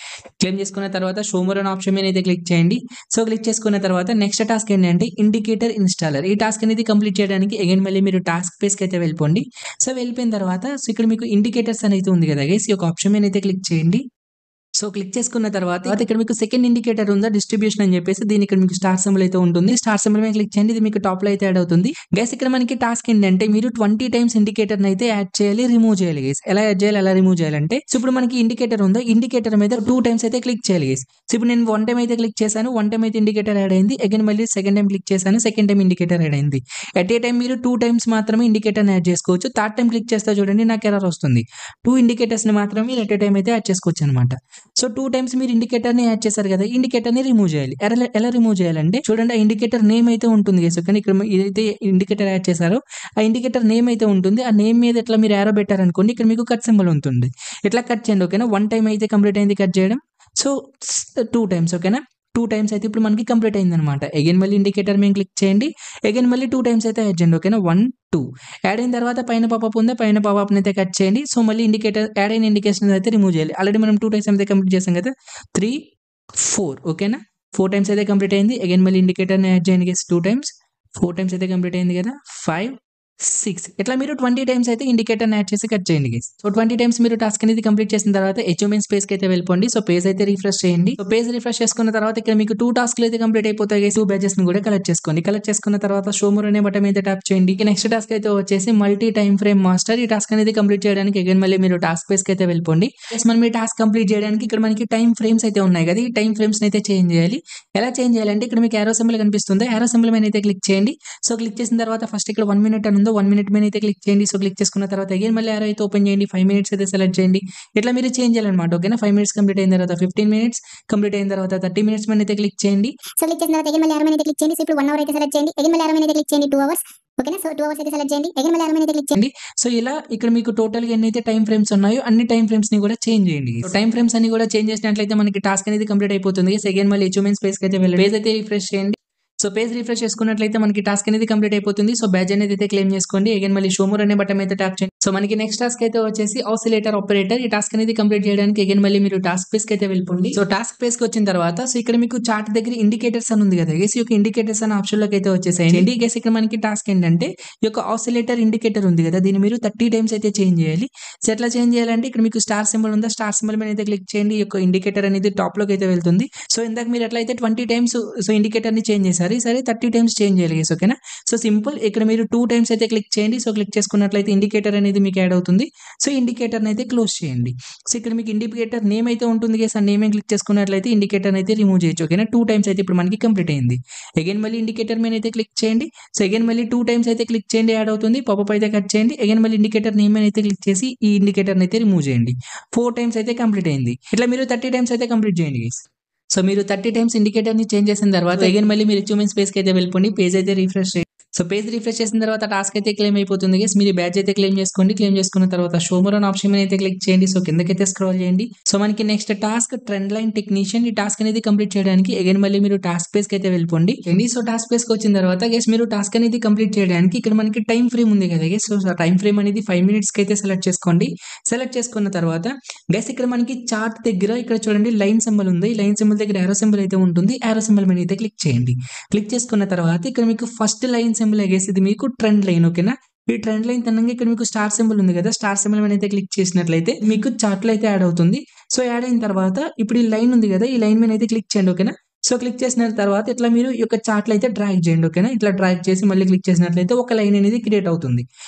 క్లెయిమ్ చేసుకున్న తర్వాత షో మోర్ అనే ఆప్షన్ మీద అయితే క్లిక్ చేయండి. సో క్లిక్ చేసుకున్న తర్వాత నెక్స్ట్ టాస్క్ ఏంటంటే ఇండికేటర్ ఇన్స్టాలర్. ఈ టాస్క్ అనేది కంప్లీట్ చేయడానికి అగైన్ మళ్ళీ మీరు టాస్క్ పేజ్ కి అయితే వెళ్ళిపోండి. సో వెళ్ళిపోయిన తర్వాత సో ఇక్కడ మీకు ఇండికేటర్స్ అనేది ఉంది కదా గైస్, ఈ యొక్క ఆప్షన్ మీద అయితే క్లిక్ చేయండి. సో క్లిక్ చేసుకున్న తర్వాత ఇక్కడ మీకు సెకండ్ ఇండికేటర్ ఉందా డిస్ట్రిబ్యూషన్ అని చెప్పేసి, దీని ఇక్కడ మీకు స్టార్ సింబల్ అయితే ఉంటుంది. స్టార్ సింబల్ మీద క్లిక్ చేయండి. ఇది మీకు టాప్ లో అయితే యాడ్ అవుతుంది గైస్. ఇక్కడ మనకి టాస్క్ ఏంటంటే మీరు 20 టైమ్స్ ఇండికేటర్ అయితే యాడ్ చేయాలి, రిమూవ్ చేయాలి గైస్. ఎలా యాడ్ చేయాలి, ఎలా రిమూవ్ చేయాలంటే సో ఇప్పుడు మనకి ఇండికేటర్ ఉందా, ఇండికేటర్ మీద 2 టైమ్స్ అయితే క్లిక్ చేయాలి గైస్. సో ఇప్పుడు నేను 1 టైం అయితే క్లిక్ చేశాను, 1 టైం అయితే ఇండికేటర్ యాడ్ అయింది. అగైన్ మళ్ళీ సెకండ్ టైం క్లిక్ చేశాను, సెకండ్ టైం ఇండికేటర్ యాడ్ అయింది. ఎట్ ఏ టైం మీరు 2 టైమ్స్ మాత్రమే ఇండికేటర్ యాడ్ చేసుకోవచ్చు. థర్డ్ టైం క్లిక్ చేస్తే చూడండి నాకు ఎర్రర్ వస్తుంది. 2 ఇండికేటర్స్ ని మాత్రమే ఎట్ ఏ టైం అయితే యాడ్ చేసుకోవచ్చు అనమాట. సో 2 టైమ్స్ మీరు ఇండికేటర్ ని యాడ్ చేశారు కదా, ఇండికేటర్ ని రిమూవ్ చేయాలి. ఎలా రిమూవ్ చేయాలంటే చూడండి, ఆ ఇండికేటర్ నేమ్ అయితే ఉంటుంది గైస్. కానీ ఇక్కడ ఏదైతే ఇండికేటర్ యాడ్ చేశారో ఆ ఇండికేటర్ నేమ్ అయితే ఉంటుంది. ఆ నేమ్ మీద ఇట్లా మీరు యారో పెట్టారనుకోండి, ఇక్కడ మీకు కట్ సింబల్ ఉంటుంది. ఇట్లా కట్ చేయండి. ఓకేనా, 1 టైం అయితే కంప్లీట్ అయింది కట్ చేయడం. So 2 times. ఓకేనా, 2 టైమ్స్ అయితే ఇప్పుడు మనకి కంప్లీట్ అయింది అనమాట. అగైన్ మళ్ళీ ఇండికేటర్ మీద క్లిక్ చేయండి. అగైన్ మళ్ళీ 2 టైమ్స్ అయితే యాడ్ చేయండి. ఓకేనా, 1 2 యాడ్ అయిన తర్వాత పైన పాపప్ ఉందా, పైన పాపప్ అయితే కట్ చేయండి. సో మళ్ళీ ఇండికేటర్ యాడ్ అయిన ఇండికేషన్ అయితే రిమూవ్ చేయాలి. ఆల్రెడీ మనం 2 టైమ్స్ అయితే కంప్లీట్ చేసాం కదా, 3 4. ఓకేనా, 4 టైమ్స్ అయితే కంప్లీట్ అయింది. అగైన్ మళ్ళీ ఇండికేటర్ యాడ్ చేయండి గైస్. 2 టైమ్స్ 4 టైమ్స్ అయితే కంప్లీట్ అయింది కదా, 5 6. ఇట్లా మీరు 20 టైమ్స్ అయితే ఇండికేటర్ యాడ్ చేసి కట్ చేయండి గైస్. సో 20 టైమ్స్ మీరు టాస్క్ అనేది కంప్లీట్ చేసిన తర్వాత హెచ్ఓఎంఎన్ స్పేస్ కి అయితే వెళ్ళిపోండి. సో పేజ్ అయితే రిఫ్రెష్ చేయండి. సో పేజ్ రిఫ్రెష్ చేసుకున్న తర్వాత ఇక్కడ మీకు 2 టాస్క్లు అయితే కంప్లీట్ అయిపోతాయి గైస్. 2 బ్యాచెస్ ని కూడా కలెక్ట్ చేసుకోండి. కలెక్ట్ చేసుకున్న తర్వాత షో మోర్ అనే బటన్ మీద ట్యాప్ చేయండి. నెక్స్ట్ టాస్క్ అయితే వచ్చేసి మల్టీ టైమ్ ఫ్రేమ్ మాస్టర్. ఈ టాస్క్ అనేది కంప్లీట్ చేయడానికి అగైన్ మళ్ళీ మీరు టాస్క్ పేజ్ కి అయితే వెళ్ళిపోండి. మనం ఈ టాస్క్ కంప్లీట్ చేయడానికి ఇక్కడ మనకి టైం ఫ్రేమ్స్ అయితే ఉన్నాయి కదా, ఈ టైం ఫ్రేమ్స్ అయితే చేంజ్ చేయాలి. ఎలా చేంజ్ చేయాలంటే ఇక్కడ మీకు యారో సింబల్ కనిపిస్తుంది, యారో సింబల్ మీద అయితే క్లిక్ చేయండి. సో క్లిక్ చేసిన తర్వాత ఫస్ట్ ఇక్కడ 1 మినిట్ అని ఉందో 1 మినిట్ మీద అయితే క్లిక్ చేయండి. సో క్లిక్ చేసుకున్న తర్వాత అగైన్ మళ్ళీ యారో అయితే ఓపెన్ చేయండి. 5 మినిట్స్ అయితే సెలెక్ట్ చేయండి. ఇట్లా మీరు చేంజ్ చేయాలన్నమాట. ఓకేనా, 5 మినిట్స్ కంప్లీట్ అయిన తర్వాత 15 మినిట్స్ కంప్లీట్ అయిన తర్వాత 30 మినిట్స్ మీద అయితే క్లిక్ చేయండి. సో క్లిక్ చేసిన తర్వాత అగైన్ మళ్ళీ యారో మీద క్లిక్ చేయండి. సో ఇప్పుడు 1 అవర్ అయితే సెలెక్ట్ చేయండి. అగైన్ మళ్ళీ యారో మీద క్లిక్ చేయండి. 2 అవర్స్. ఓకేనా, సో 2 అవర్స్ అయితే సెలెక్ట్ చేయండి. అగైన్ మళ్ళీ యారో మీద క్లిక్ చేయండి. సో ఇలా ఇక్కడ మీకు టోటల్ గా ఎన్నైతే టైం ఫ్రేమ్స్ ఉన్నాయో అన్ని టైం ఫ్రేమ్స్ ని కూడా చేంజ్ చేయండి. టైం ఫ్రేమ్స్ అన్ని కూడా చేంజ్ చేసినట్లయితే మనకి టాస్క్ అనేది కంప్లీట్ అయిపోతుంది. అగైన్ మళ్ళీ హెచ్ఓఎంఎన్ స్పేస్ కి అయితే వెళ్ళండి. పేజ్ అయితే రిఫ్రెష్ చేయండి. సో పేజ్ రిఫ్రెష్ చేసుకున్నట్లయితే మనకి టాస్క్ అనేది కంప్లీట్ అయిపోతుంది. సో బ్యాడ్జ్ అనేది అయితే క్లెయిమ్ చేసుకోండి. అగైన్ మళ్ళీ షో మోర్ అనే బటన్ అయితే ట్యాప్ చేయండి. సో మనకి నెక్స్ట్ టాస్క్ అయితే వచ్చేసి ఆసిలేటర్ ఆపరేటర్. ఈ టాస్క్ అనేది కంప్లీట్ చేయడానికి అగైన్ మళ్ళీ మీరు టాస్క్ పేజ్ కి అయితే వెళ్ళిపోండి. సో టాస్క్ పేజ్ కి వచ్చిన తర్వాత సో ఇక్కడ మీకు చార్ట్ దగ్గర ఇండికేటర్స్ అని ఉంది కదా గైస్, ఈ యొక్క ఇండికేటర్స్ అనే ఆప్షన్ లోకి అయితే వచ్చేసేయండి. గైస్ ఇక్కడ మనకి టాస్క్ ఏంటంటే ఈ యొక్క ఆసిలేటర్ ఇండికేటర్ ఉంది కదా, దీన్ని మీరు 30 టైమ్స్ అయితే చేంజ్ చేయాలి. సో ఎట్లా చేంజ్ చేయాలంటే ఇక్కడ మీకు స్టార్ సింబల్ ఉందా, స్టార్ సింబల్ మీద అయితే క్లిక్ చేయండి. ఈ యొక్క ఇండికేటర్ అనేది టాప్ లోకి అయితే వెళ్తుంది. సో ఇందాక మీరు ఎట్లయితే 20 టైమ్స్ సో ఇండికేటర్ ని చేంజ్ చేశారు, సరే 30 టైమ్స్ చేంజ్ చేయాలి గైస్. ఓకేనా, సో సింపుల్. ఇక్కడ మీరు 2 టైమ్స్ అయితే క్లిక్ చేయండి. సో క్లిక్ చేసుకున్నట్లయితే ఇండికేటర్ అనేది మీకు యాడ్ అవుతుంది. సో ఇండికేటర్ అయితే క్లోజ్ చేయండి. సో ఇక్కడ మీకు ఇండికేటర్ నేమ్ అయితే ఉంటుంది గైస్, ఆ నేమ్ క్లిక్ చేసుకున్నట్లయితే ఇండికేటర్ అయితే రిమూవ్ చేయొచ్చు. ఓకేనా, 2 టైమ్స్ అయితే ఇప్పుడు మనకి కంప్లీట్ అయింది. అగైన్ మళ్ళీ ఇండికేటర్ మీద అయితే క్లిక్ చేయండి. సో అగైన్ మళ్ళీ 2 టైమ్స్ అయితే క్లిక్ చేయండి, యాడ్ అవుతుంది. పాపప్ అయితే కట్ చేయండి. అగైన్ మళ్ళీ ఇండికేటర్ నేమ్ అయితే క్లిక్ చేసి ఈ ఇండికేటర్ అయితే రిమూవ్ చేయండి. 4 టైమ్స్ అయితే కంప్లీట్ అయింది. ఇట్లా మీరు 30 టైమ్స్ అయితే కంప్లీట్ చేయండి గైస్. సో మీరు 30 టైమ్స్ ఇండికేటర్ ని చేంజ్ చేసిన తర్వాత అగైన్ మళ్ళీ మీరు అచీవ్మెంట్స్ పేజ్ కి అయితే వెళ్ళిపోండి. పేజ్ అయితే రిఫ్రెష్ చేయండి. సో పేజ్ రిఫ్రెష్ చేసిన తర్వాత టాస్క్ అయితే క్లెయిమ్ అయిపోతుంది గైస్. మీరు బ్యాడ్జ్ అయితే క్లెయిమ్ చేసుకోండి. క్లెయిమ్ చేసుకున్న తర్వాత షో మోర్ అనే ఆప్షన్ మీద అయితే క్లిక్ చేయండి. సో కిందకైతే స్క్రోల్ చేయండి. సో మనకి next task trend line technician. ఈ టాస్క్ అనేది కంప్లీట్ చేయడానికి అగైన్ మళ్ళీ మీరు టాస్క్ పేజ్ కి అయితే వెళ్ళిపోండి. సో టాస్క్ పేజ్ కి వచ్చిన తర్వాత గైస్ మీరు టాస్క్ అనేది కంప్లీట్ చేయడానికి ఇక్కడ మనకి టైం ఫ్రేమ్ ఉంది కదా గైస్. సో టైం ఫ్రేమ్ అనేది 5 minutes కి అయితే సెలెక్ట్ చేసుకోండి. సెలెక్ట్ చేసుకున్న తర్వాత గైస్ ఇక్కడ మనకి చార్ట్ దగ్గర ఇక్కడ చూడండి లైన్ సింబల్ ఉంది. ఈ లైన్ సింబల్ దగ్గర యారో సింబల్ అయితే ఉంటుంది. యారో సింబల్ మీద అయితే క్లిక్ చేయండి. క్లిక్ చేసుకున్న తర్వాత ఇక్కడ మీకు ఫస్ట్ లైన్ సింబల్ గైస్, ఇది మీకు ట్రెండ్ లైన్. ఓకేనా, ఈ ట్రెండ్ లైన్ తనంగా ఇక్కడ మీకు స్టార్ సింబల్ ఉంది కదా, స్టార్ సింబల్ మీద అయితే క్లిక్ చేసినట్లయితే మీకు చార్ట్ లో అయితే యాడ్ అవుతుంది. సో యాడ్ అయిన తర్వాత ఇప్పుడు ఈ లైన్ ఉంది కదా, ఈ లైన్ మీద అయితే క్లిక్ చేయండి. ఓకేనా, సో క్లిక్ చేసిన తర్వాత ఇట్లా మీరు ఈ యొక్క చార్ట్ లో అయితే డ్రాగ్ చేయండి. ఓకేనా, ఇట్లా డ్రాగ్ చేసి మళ్ళీ క్లిక్ చేసినట్లయితే ఒక లైన్ అనేది క్రియేట్ అవుతుంది.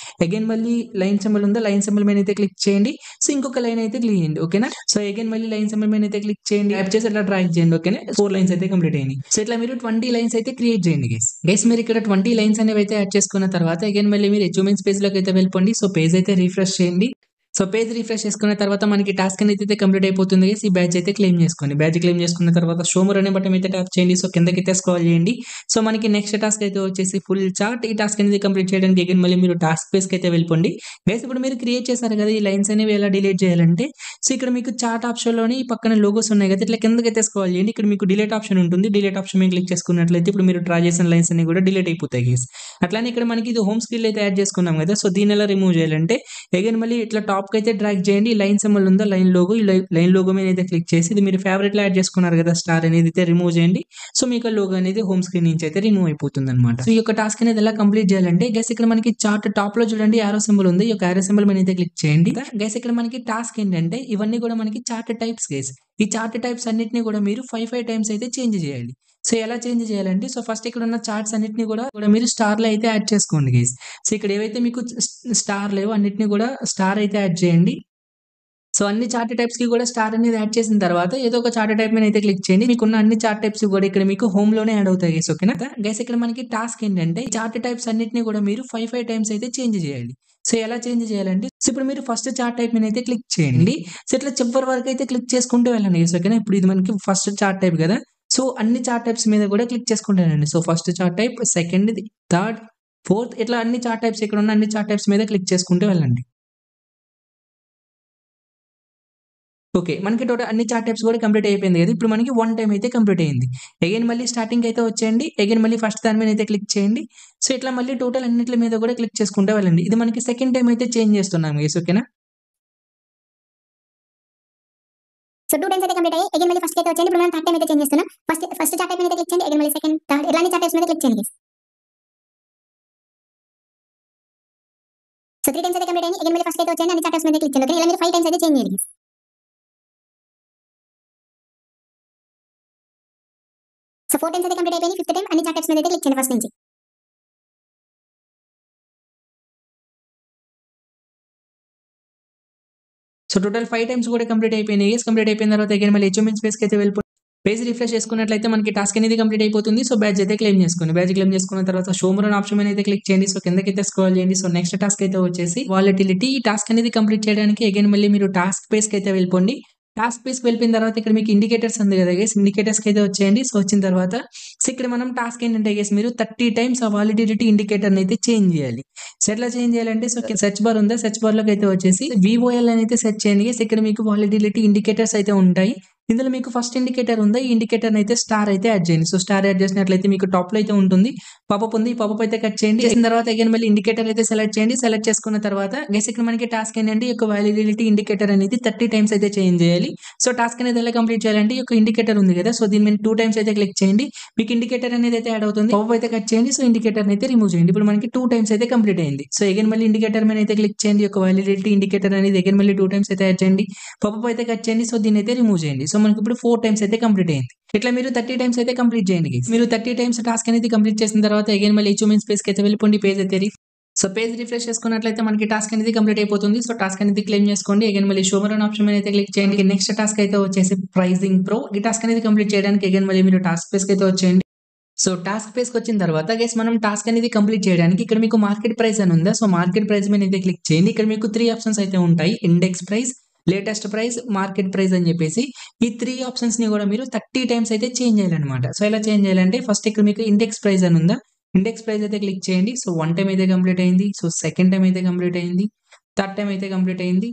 అగైన్ మళ్ళీ లైన్ సింబల్ ఉందా, లైన్ సింబల్ మీద అయితే క్లిక్ చేయండి. సో ఇంకొక లైన్ అయితే క్లిక్ చేయండి. ఓకేనా, సో అగైన్ మళ్ళీ లైన్ సింబల్ మీద అయితే క్లిక్ చేయండి, యాప్ చేసి ఇట్లా డ్రాగ్ చేయండి. ఓకేనా, 4 లైన్స్ అయితే కంప్లీట్ అయ్యింది. సో ఇట్లా మీరు 20 లైన్స్ అయితే క్రియేట్ చేయండి గైస్. మీరు ఇక్కడ 20 లైన్స్ అనేవి అయితే యాడ్ చేసుకున్న తర్వాత అగైన్ మళ్ళీ మీరు అచీవ్మెంట్స్ పేజ్ లోకి అయితే వెళ్ళిపోండి. సో పేజ్ అయితే రిఫ్రెష్ చేయండి. సో పేజ్ రిఫ్రెష్ చేసుకున్న తర్వాత మనకి టాస్క్ అయితే కంప్లీట్ అయిపోతుంది గైస్. ఈ బ్యాడ్జ్ అయితే క్లెయిమ్ చేసుకోండి. బ్యాడ్జ్ క్లెయిమ్ చేసుకున్న తర్వాత షో మోర్ అనే బటన్ అయితే ట్యాప్ చేయండి. సో కిందకైతే స్క్రోల్ చేయండి. సో మనకి నెక్స్ట్ టాస్క్ అయితే వచ్చేసి ఫుల్ చార్ట్. ఈ టాస్క్ అనేది కంప్లీట్ చేయడానికి అగైన్ మళ్ళీ మీరు టాస్క్ పేజ్ కి అయితే వెళ్ళిపోండి గైస్. ఇప్పుడు మీరు క్రియేట్ చేశారు కదా ఈ లైన్స్ అనేవి ఎలా డిలీట్ చేయాలంటే సో ఇక్కడ మీకు చార్ట్ ఆప్షన్ లోని పక్కన లోగోస్ ఉన్నాయి కదా, ఇట్లా కిందకైతే స్క్రోల్ చేయండి. ఇక్కడ మీకు డిలీట్ ఆప్షన్ ఉంటుంది. డిలీట్ ఆప్షన్ మీద క్లిక్ చేసుకున్నట్లయితే ఇప్పుడు మీరు డ్రా చేసిన లైన్స్ అన్ని కూడా డిలీట్ అయిపోతాయి గైస్. అట్లానే ఇక్కడ మనకి ఇది హోమ్ స్క్రీన్ అయితే యాడ్ చేసుకున్నాం కదా, సో దీని ఎలా రిమూవ్ చేయాలంటే అగైన్ మళ్ళీ ఇట్లా టాప్ కి అయితే డ్రాగ్ చేయండి. లైన్ సింబల్ ఉందా, లైన్ లోగో, ఈ లైన్ లోగో మీద అయితే క్లిక్ చేసి ఇది మీరు ఫేవరెట్ లో యాడ్ చేసుకున్నారు కదా స్టార్ అనేది అయితే రిమూవ్ చేయండి. సో మీకు లోగో అనేది హోమ్ స్క్రీన్ నుంచి అయితే రిమూవ్ అయిపోతుంది అనమాట. సో ఈ యొక్క టాస్క్ అనేది ఎలా కంప్లీట్ చేయాలంటే గైస్ ఇక్కడ మనకి చార్ట్ టాప్ లో చూడండి యారో సింబల్ ఉంది. ఈ యొక్క యారో సింబల్ మీద అయితే క్లిక్ చేయండి గైస్. ఇక్కడ మనకి టాస్క్ ఏంటంటే ఇవన్నీ కూడా మనకి చార్ట్ టైప్స్ గైస్. ఈ చార్ట్ టైప్స్ అన్నిటిని కూడా మీరు 5 టైమ్స్ అయితే చేంజ్ చేయాలి. సో ఎలా చేంజ్ చేయాలంటే సో ఫస్ట్ ఇక్కడ ఉన్న చార్ట్స్ అన్నిటిని కూడా మీరు స్టార్ లో అయితే యాడ్ చేసుకోండి గైస్. సో ఇక్కడ ఏవైతే మీకు స్టార్ లేవో అన్నిటిని కూడా స్టార్ అయితే యాడ్ చేయండి. సో అన్ని చార్ట్ టైప్స్ కి కూడా స్టార్ అనేది యాడ్ చేసిన తర్వాత ఏదో ఒక చార్ట్ టైప్ మీద అయితే క్లిక్ చేయండి. మీకున్న అన్ని చార్ట్ టైప్స్ కూడా ఇక్కడ మీకు హోమ్ లోనే యాడ్ అవుతాయి గైస్. ఓకేనా గైస్, ఇక్కడ మనకి టాస్క్ ఏంటంటే చార్ట్ టైప్స్ అన్నిటిని కూడా మీరు 5 టైమ్స్ అయితే చేంజ్ చేయాలి. సో ఎలా చేంజ్ చేయాలంటే సో ఇప్పుడు మీరు ఫస్ట్ చార్ట్ టైప్ మీద అయితే క్లిక్ చేయండి. సో ఇట్లా చివరి వరకు అయితే క్లిక్ చేసుకుంటూ వెళ్ళండి గైస్. ఓకేనా, ఇప్పుడు ఇది మనకి ఫస్ట్ చార్ట్ టైప్ కదా, సో అన్ని చార్ట్ టైప్స్ మీద కూడా క్లిక్ చేసుకుంటానండి. So first chart type, second, third, fourth, ఇట్లా అన్ని చార్ట్ టైప్స్ ఇక్కడ ఉన్న అన్ని చార్ట్ టైప్స్ మీద క్లిక్ చేసుకుంటూ వెళ్ళండి. ఓకే, మనకి టోటల్ అన్ని చార్ట్ టైప్స్ కూడా కంప్లీట్ అయిపోయింది కదా. ఇప్పుడు మనకి 1 టైం అయితే కంప్లీట్ అయింది. అగైన్ మళ్ళీ స్టార్టింగ్ అయితే వచ్చేయండి. అగైన్ మళ్ళీ ఫస్ట్ దాని మీద అయితే క్లిక్ చేయండి. సో ఇట్లా మళ్ళీ టోటల్ అన్నిటి మీద కూడా క్లిక్ చేసుకుంటూ వెళ్ళండి. ఇది మనకి సెకండ్ టైం అయితే చేంజ్ చేస్తున్నాం గైస్. ఓకేనా, సో 2 టైమ్స్ అయితే కంప్లీట్ అయ్యి అగైన్ మళ్ళీ ఫస్ట్ అయితే వచ్చేయండి. ఇప్పుడు మనం థర్డ్ టైం అయితే చేంజ్ చేస్తున్నాం. ఫస్ట్ చార్ట్ మీద అయితే క్లిక్ చేయండి. అగైన్ మళ్ళీ సెకండ్, థర్డ్, ఇలాంటి చార్ట్ టైప్స్ మీద క్లిక్ చేయండి. సో 3 టైమ్స్ అయితే కంప్లీట్ అయ్యి అగైన్ మళ్ళీ ఫస్ట్ అయితే వచ్చేయండి. అన్ని చార్ట్ టైప్స్ మీద క్లిక్ చేయండి. ఓకే, ఇలా మీరు 5 టైమ్స్ అయితే చేంజ్ చేయండి. సో 4 టైమ్స్ అయితే కంప్లీట్ అయిపోయింది. 5th టైం అన్ని చార్ట్ టైప్స్ మీద అయితే క్లిక్ చేయండి ఫస్ట్ నుంచి. సో టోటల్ 5 టైమ్స్ కూడా కంప్లీట్ అయిపోయినాయి. కంప్లీట్ అయిపోయిన తర్వాత అగైన్ మళ్ళీ అచీవ్మెంట్స్ పేజ్ కి అయితే వెళ్ళిపోయి పేజ్ రిఫ్రెష్ చేసుకున్నట్లయితే మనకి టాస్క్ అనేది కంప్లీట్ అయిపోతుంది. సో బ్యాడ్జ్ అయితే క్లెయిమ్ చేసుకోండి. బ్యాడ్జ్ క్లెయిమ్ చేసుకున్న తర్వాత షో మోర్ అనే ఆప్షన్ మీద అయితే క్లిక్ చేయండి. సో కిందకైతే స్క్రోల్ చేయండి. సో నెక్స్ట్ టాస్క్ అయితే వచ్చేసి వాలటిలిటీ. ఈ టాస్క్ అనేది కంప్లీట్ చేయడానికి అగైన్ మళ్ళీ మీరు టాస్క్ పేజ్ కి అయితే వెళ్ళిపోండి. టాస్క్ పేజ్ కి వెళ్ళిపోయిన తర్వాత ఇక్కడ మీకు ఇండికేటర్స్ ఉంది కదా గైస్, ఇండికేటర్స్ కి అయితే వచ్చేయండి. సో వచ్చిన తర్వాత సో ఇక్కడ మనం టాస్క్ ఏంటంటే గైస్ మీరు 30 టైమ్స్ ఆ వాలిడిటీ ఇండికేటర్ అయితే చేంజ్ చేయాలి. సో ఎట్లా చేంజ్ చేయాలంటే సో సెర్చ్ బార్ ఉందా, సెర్చ్ బార్ లోకి అయితే వచ్చేసి VOL అని అయితే సెర్చ్ చేయండి గైస్. ఇక్కడ మీకు వాలిడిటీ ఇండికేటర్స్ అయితే ఉంటాయి. ఇందులో మీకు ఫస్ట్ ఇండికేటర్ ఉందా, ఈ ఇండికేటర్‌ని అయితే స్టార్ అయితే యాడ్ చేయండి. సో, స్టార్ యాడ్ చేసినట్లయితే మీకు టాప్‌లో అయితే ఉంటుంది. పాపప్ ఉంది. ఈ పాపప్ అయితే కట్ చేయండి. చేసిన తర్వాత అగైన్ మళ్ళీ ఇండికేటర్ అయితే సెలెక్ట్ చేయండి. సెలెక్ట్ చేసుకున్న తర్వాత గైస్ ఇక్కడ మనకి టాస్క్ ఏంటంటే ఈ యొక్క వాలిడిటీ ఇండికేటర్ అనేది 30 టైమ్స్ అయితే చేంజ్ చేయాలి. సో, టాస్క్ అనేది ఎలా కంప్లీట్ చేయాలంటే ఈ యొక్క ఇండికేటర్ ఉంది కదా! సో, దీని మీద 2 టైమ్స్ అయితే క్లిక్ చేయండి. మీకు ఇండికేటర్ అనేది అయితే యాడ్ అవుతుంది. పాపప్ అయితే కట్ చేయండి. సో, ఇండికేటర్‌ని అయితే రిమూవ్ చేయండి. ఇప్పుడు మనకి 2 టైమ్స్ అయితే కంప్లీట్ అయింది. సో, అగైన్ మళ్ళీ ఇండికేటర్ మీద అయితే క్లిక్ చేయండి. ఈ యొక్క వాలిడిటీ ఇండికేటర్ అనేది అగైన్ మళ్ళీ 2 టైమ్స్ అయితే యాడ్ చేయండి. పాపప్ అయితే కట్ చేయండి. సో, దీన్ని అయితే రిమూవ్ చేయండి. సో, మనకి ఇప్పుడు 4 టైమ్స్ అయితే కంప్లీట్ అయింది. ఇట్లా మీరు 30 టైమ్స్ అయితే కంప్లీట్ చేయండి గైస్. మీరు 30 టైమ్స్ టాస్క్ అనేది కంప్లీట్ చేసిన తర్వాత అగైన్ మళ్ళీ అచీవ్‌మెంట్ స్పేస్‌కి అయితే వెళ్ళిపోండి. పేజ్ అయితే సో, పేజ్ రిఫ్రెష్ చేసుకున్నట్లయితే మనకి టాస్క్ అనేది కంప్లీట్ అయిపోతుంది. సో, టాస్క్ అనేది క్లెయిమ్ చేసుకోండి. అగైన్ మళ్ళీ షో మోర్ అనే ఆప్షన్ మీద అయితే క్లిక్ చేయండి. నెక్స్ట్ టాస్క్ అయితే వచ్చేసి ప్రైజింగ్ ప్రో. ఈ టాస్క్ అనేది కంప్లీట్ చేయడానికి అగైన్ మళ్ళీ మీరు టాస్క్ పేజ్‌కి అయితే వచ్చేయండి. సో, టాస్క్ పేజ్‌కి వచ్చిన తర్వాత గైస్ మనం టాస్క్ అనేది కంప్లీట్ చేయడానికి ఇక్కడ మీకు మార్కెట్ ప్రైస్ అని ఉందా? సో, మార్కెట్ ప్రైస్ మీద అయితే క్లిక్ చేయండి. ఇక్కడ మీకు 3 ఆప్షన్స్ అయితే ఉంటాయి. Index price, latest price, market price అని చెప్పేసి ఈ 3 ఆప్షన్స్‌ని కూడా మీరు 30 టైమ్స్ అయితే చేంజ్ చేయాలన్నమాట. సో, ఎలా చేంజ్ చేయాలంటే ఫస్ట్ ఇక్కడ మీకు ఇండెక్స్ ప్రైస్ అని ఉందా? ఇండెక్స్ ప్రైస్ అయితే క్లిక్ చేయండి. సో, 1 టైమ్ అయితే కంప్లీట్ అయింది. సో, సెకండ్ టైమ్ అయితే కంప్లీట్ అయింది. థర్డ్ టైమ్ అయితే కంప్లీట్ అయింది.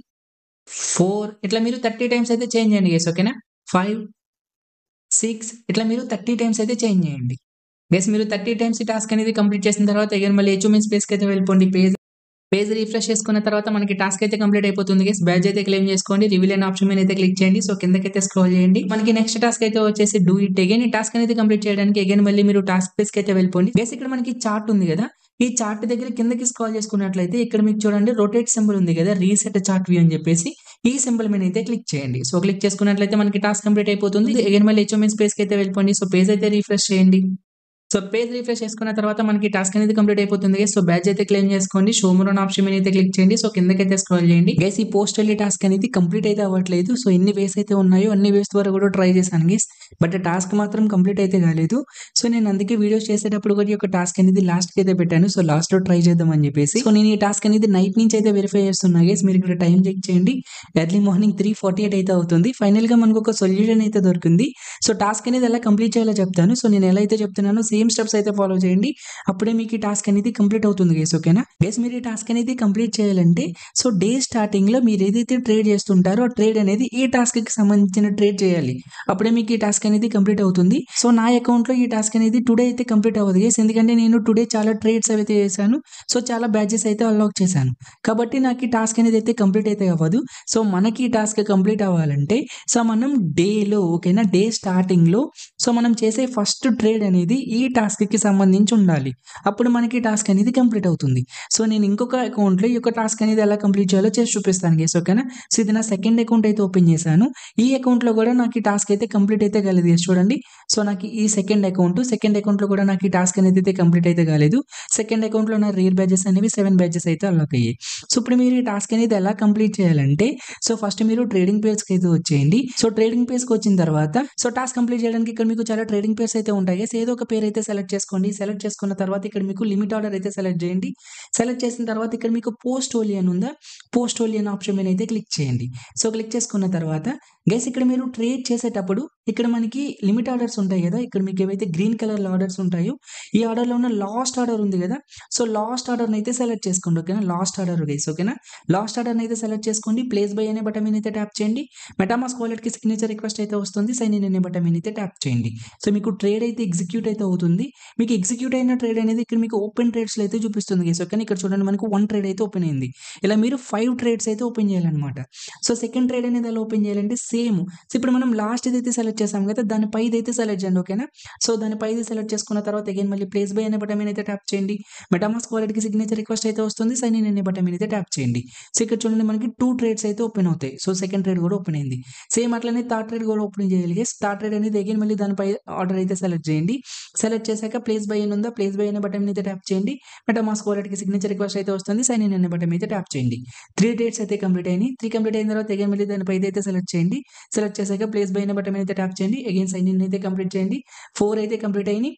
4 ఇట్లా మీరు 30 టైమ్స్ అయితే చేంజ్ చేయండి గైస్. ఓకేనా? 5, 6 ఇట్లా మీరు 30 టైమ్స్ అయితే చేంజ్ చేయండి. గైస్ మీరు 30 టైమ్స్ ఈ టాస్క్ అనేది కంప్లీట్ చేసిన తర్వాత అగైన్ మళ్ళీ అచీవ్‌మెంట్ స్పేస్‌కి అయితే వెళ్ళిపోండి. పేజ్ రిఫ్రెష్ చేసుకున్న తర్వాత మనకి టాస్క్ అయితే కంప్లీట్ అయిపోతుంది గైస్. బ్యాడ్జ్ అయితే క్లెయిమ్ చేసుకోండి. రివీల్ అనే ఆప్షన్ మీద అయితే క్లిక్ చేయండి. సో, కిందకైతే స్క్రోల్ చేయండి. మనకి నెక్స్ట్ టాస్క్ అయితే వచ్చేసి డూ ఇట్ అగైన్. ఈ టాస్క్ అనేది కంప్లీట్ చేయడానికి అగైన్ మళ్ళీ మీరు టాస్క్ పేజ్‌కి అయితే వెళ్ళిపోండి. గైస్ ఇక్కడ మనకి చార్ట్ ఉంది కదా! ఈ చార్ట్ దగ్గర కిందకి స్క్రాల్ చేసుకున్నట్లయితే ఇక్కడ మీకు చూడండి రొటేట్ సింబల్ ఉంది కదా! రీసెట్ చార్ట్ వ్యూ అని చెప్పేసి ఈ సింబల్ మీద అయితే క్లిక్ చేయండి. సో, క్లిక్ చేసుకున్నట్లయితే మనకి టాస్క్ కంప్లీట్ అయిపోతుంది. అగైన్ మళ్ళీ అచీవ్‌మెంట్ స్పేస్‌కి అయితే వెళ్ళిపోండి. సో, పేజ్ అయితే రిఫ్రెష్ చేయండి. సో, పేజ్ రిఫ్రెష్ చేసుకున్న తర్వాత మనకి టాస్క్ అనేది కంప్లీట్ అయిపోతుంది గైస్. సో, బ్యాడ్జ్ అయితే క్లెయిమ్ చేసుకోండి. షో మోర్ అనే ఆప్షన్ మీద అయితే క్లిక్ చేయండి. సో, కిందకైతే స్క్రోల్ చేయండి. గైస్ ఈ పోస్టల్లీ టాస్క్ అనేది కంప్లీట్ అయితే అవ్వట్లేదు. సో, ఎన్ని వేస్ అయితే ఉన్నాయో అన్ని వేస్ ద్వారా కూడా ట్రై చేశాను గైస్. బట్ టాస్క్ మాత్రం కంప్లీట్ అయితే కాలేదు. సో, నేను అందుకే వీడియోస్ చేసేటప్పుడు కూడా ఈ యొక్క టాస్క్ అనేది లాస్ట్‌కి అయితే పెట్టాను. సో, లాస్ట్‌లో ట్రై చేద్దాం అని చెప్పేసి. సో, నేను ఈ టాస్క్ అనేది నైట్ నుంచి అయితే వెరిఫై చేస్తున్నా గైస్. మీరు ఇక్కడ టైం చెక్ చేయండి. ఎర్లీ మార్నింగ్ 3:48 అయితే అవుతుంది. ఫైనల్‌గా మనకు ఒక సొల్యూషన్ అయితే దొరికింది. సో, టాస్క్ అనేది ఎలా కంప్లీట్ చేయాలో చెప్తాను. సో, నేను ఎలా అయితే చెప్తున్నానో సేమ్ స్టెప్స్ అయితే ఫాలో చేయండి. అప్పుడే మీకు ఈ టాస్క్ అనేది కంప్లీట్ అవుతుంది గైస్. ఓకేనా? గైస్ మీరు ఈ టాస్క్ అనేది కంప్లీట్ చేయాలంటే సో, డే స్టార్టింగ్‌లో మీరు ఏదైతే ట్రేడ్ చేస్తుంటారో ఆ ట్రేడ్ అనేది ఈ టాస్క్‌కి సంబంధించిన ట్రేడ్ చేయాలి. అప్పుడే మీకు ఈ టాస్క్ అనేది కంప్లీట్ అవుతుంది. సో, నా అకౌంట్‌లో ఈ టాస్క్ అనేది టుడే అయితే కంప్లీట్ అవ్వదు గైస్. ఎందుకంటే నేను టుడే చాలా ట్రేడ్స్ అయితే చేశాను. సో, చాలా బ్యాచెస్ అయితే అన్లాక్ చేశాను. కాబట్టి నాకు ఈ టాస్క్ అనేది అయితే కంప్లీట్ అయితే అవ్వదు. సో, మనకి ఈ టాస్క్ కంప్లీట్ అవ్వాలంటే సో, మనం డేలో ఓకేనా? డే స్టార్టింగ్‌లో సో, మనం చేసే ఫస్ట్ ట్రేడ్ అనేది ఈ టాస్క్‌కి సంబంధించి ఉండాలి. అప్పుడు మనకి టాస్క్ అనేది కంప్లీట్ అవుతుంది. సో, నేను ఇంకొక అకౌంట్‌లో ఈ యొక్క టాస్క్ అనేది ఎలా కంప్లీట్ చేయాలో చేసి చూపిస్తాను గైస్. ఓకేనా? సో, ఇది నా సెకండ్ అకౌంట్ అయితే ఓపెన్ చేశాను. ఈ అకౌంట్‌లో కూడా నాకు ఈ టాస్క్ అయితే కంప్లీట్ అయితే కాలేదు గైస్. చూడండి. సో, నాకు ఈ సెకండ్ అకౌంట్‌లో కూడా నాకు ఈ టాస్క్ అనేది అయితే కంప్లీట్ అయితే కాలేదు. సెకండ్ అకౌంట్‌లో నా రేర్ బ్యాచెస్ అనేవి 7 బ్యాచెస్ అయితే అన్లాక్ అయ్యాయి. సో, ఇప్పుడు మీరు ఈ టాస్క్ అనేది ఎలా కంప్లీట్ చేయాలంటే సో, ఫస్ట్ మీరు ట్రేడింగ్ పేజ్‌కి అయితే వచ్చేయండి. సో, ట్రేడింగ్ పేజ్‌కి వచ్చిన తర్వాత సో, టాస్క్ కంప్లీట్ చేయడానికి ఇక్కడ మీకు చాలా ట్రేడింగ్ పేర్స్ అయితే ఉంటాయి గైస్. ఏదో ఒక పేరు అయితే సెలెక్ట్ చేసుకోండి. సెలెక్ట్ చేసుకున్న తర్వాత ఇక్కడ మీకు లిమిట్ ఆర్డర్ అయితే సెలెక్ట్ చేయండి. సెలెక్ట్ చేసిన తర్వాత ఇక్కడ మీకు పోస్ట్ ఓన్లీ అని ఉందా? పోస్ట్ ఓన్లీ అనే ఆప్షన్ మీద అయితే క్లిక్ చేయండి. సో, క్లిక్ చేసుకున్న తర్వాత గైస్ ఇక్కడ మీరు ట్రేడ్ చేసేటప్పుడు ఇక్కడ మనకి లిమిట్ ఆర్డర్స్ ఉంటాయి కదా! ఇక్కడ మీకు ఏవైతే గ్రీన్ కలర్‌లో ఆర్డర్స్ ఉంటాయో ఈ ఆర్డర్‌లో ఉన్న లాస్ట్ ఆర్డర్ ఉంది కదా! సో, లాస్ట్ ఆర్డర్‌ని అయితే సెలెక్ట్ చేసుకోండి. ఓకేనా? Last order guys. ఓకేనా? లాస్ట్ ఆర్డర్‌ని అయితే సెలెక్ట్ చేసుకోండి. ప్లేస్ బై అనే బటన్ మీద అయితే ట్యాప్ చేయండి. మెటామాస్క్ వాలెట్‌కి సిగ్నేచర్ రిక్వెస్ట్ అయితే వస్తుంది. సైన్ ఇన్ అనే బటన్ మీద అయితే ట్యాప్ చేయండి. సో, మీకు ట్రేడ్ అయితే ఎగ్జిక్యూట్ అయితే అవుతుంది. మీకు ఎగ్జిక్యూట్ అయిన ట్రేడ్ అనేది ఇక్కడ మీకు ఓపెన్ ట్రేడ్స్‌లో అయితే చూపిస్తుంది గైస్. ఓకేనా? ఇక్కడ చూడండి మనకు 1 ట్రేడ్ అయితే ఓపెన్ అయింది. ఇలా మీరు 5 ట్రేడ్స్ అయితే ఓపెన్ చేయాలన్నమాట. సో, సెకండ్ ట్రేడ్ అనేది ఎలా ఓపెన్ చేయాలంటే సేమ్. సో, ఇప్పుడు మనం లాస్ట్ ఏదైతే సెలెక్ట్ చేసాం కదా! దాని పైదైతే సెలెక్ట్ చేయండి. ఓకేనా? సో, దాని పైది సెలెక్ట్ చేసుకున్న తర్వాత అగైన్ మళ్ళీ ప్లేస్ బై అనే బటన్ మీద అయితే ట్యాప్ చేయండి. మెటామాస్క్ వాలెట్‌కి సిగ్నేచర్ రిక్వెస్ట్ అయితే వస్తుంది. సైన్ ఇన్ అనే బటన్ మీద అయితే ట్యాప్ చేయండి. సో, ఇక్కడ చూడండి మనకి 2 ట్రేడ్స్ అయితే ఓపెన్ అవుతాయి. సో, సెకండ్ ట్రేడ్ కూడా ఓపెన్ అయింది. సేమ్ అట్లనే థర్డ్ ట్రేడ్ కూడా ఓపెన్ చేయాలి గైస్. థర్డ్ ట్రేడ్ అనేది అగైన్ మళ్ళీ దానిపై ఆర్డర్ అయితే సెలెక్ట్ చేయండి. సెలెక్ట్ చేశాక ప్లేస్ బై అని ఉందా? ప్లేస్ బై అనే బటన్ మీద ట్యాప్ చేయండి. మెటామాస్క్ వాలెట్‌కి సిగ్నేచర్ రిక్వెస్ట్ అయితే వస్తుంది. సైన్ ఇన్ అనే బటన్ మీద ట్యాప్ చేయండి. 3 ట్రేడ్స్ అయితే కంప్లీట్ అయినాయి. 3 కంప్లీట్ అయిన తర్వాత అగైన్ మళ్ళీ దానిపై అయితే సెలెక్ట్ చేయండి. సెలెక్ట్ చేశాక ప్లేస్ బై అనే బటన్ మీద అయితే ట్యాప్ చేయండి. అగైన్ సైన్ ఇన్ అయితే కంప్లీట్ చేయండి. 4 అయితే కంప్లీట్ అయినాయి.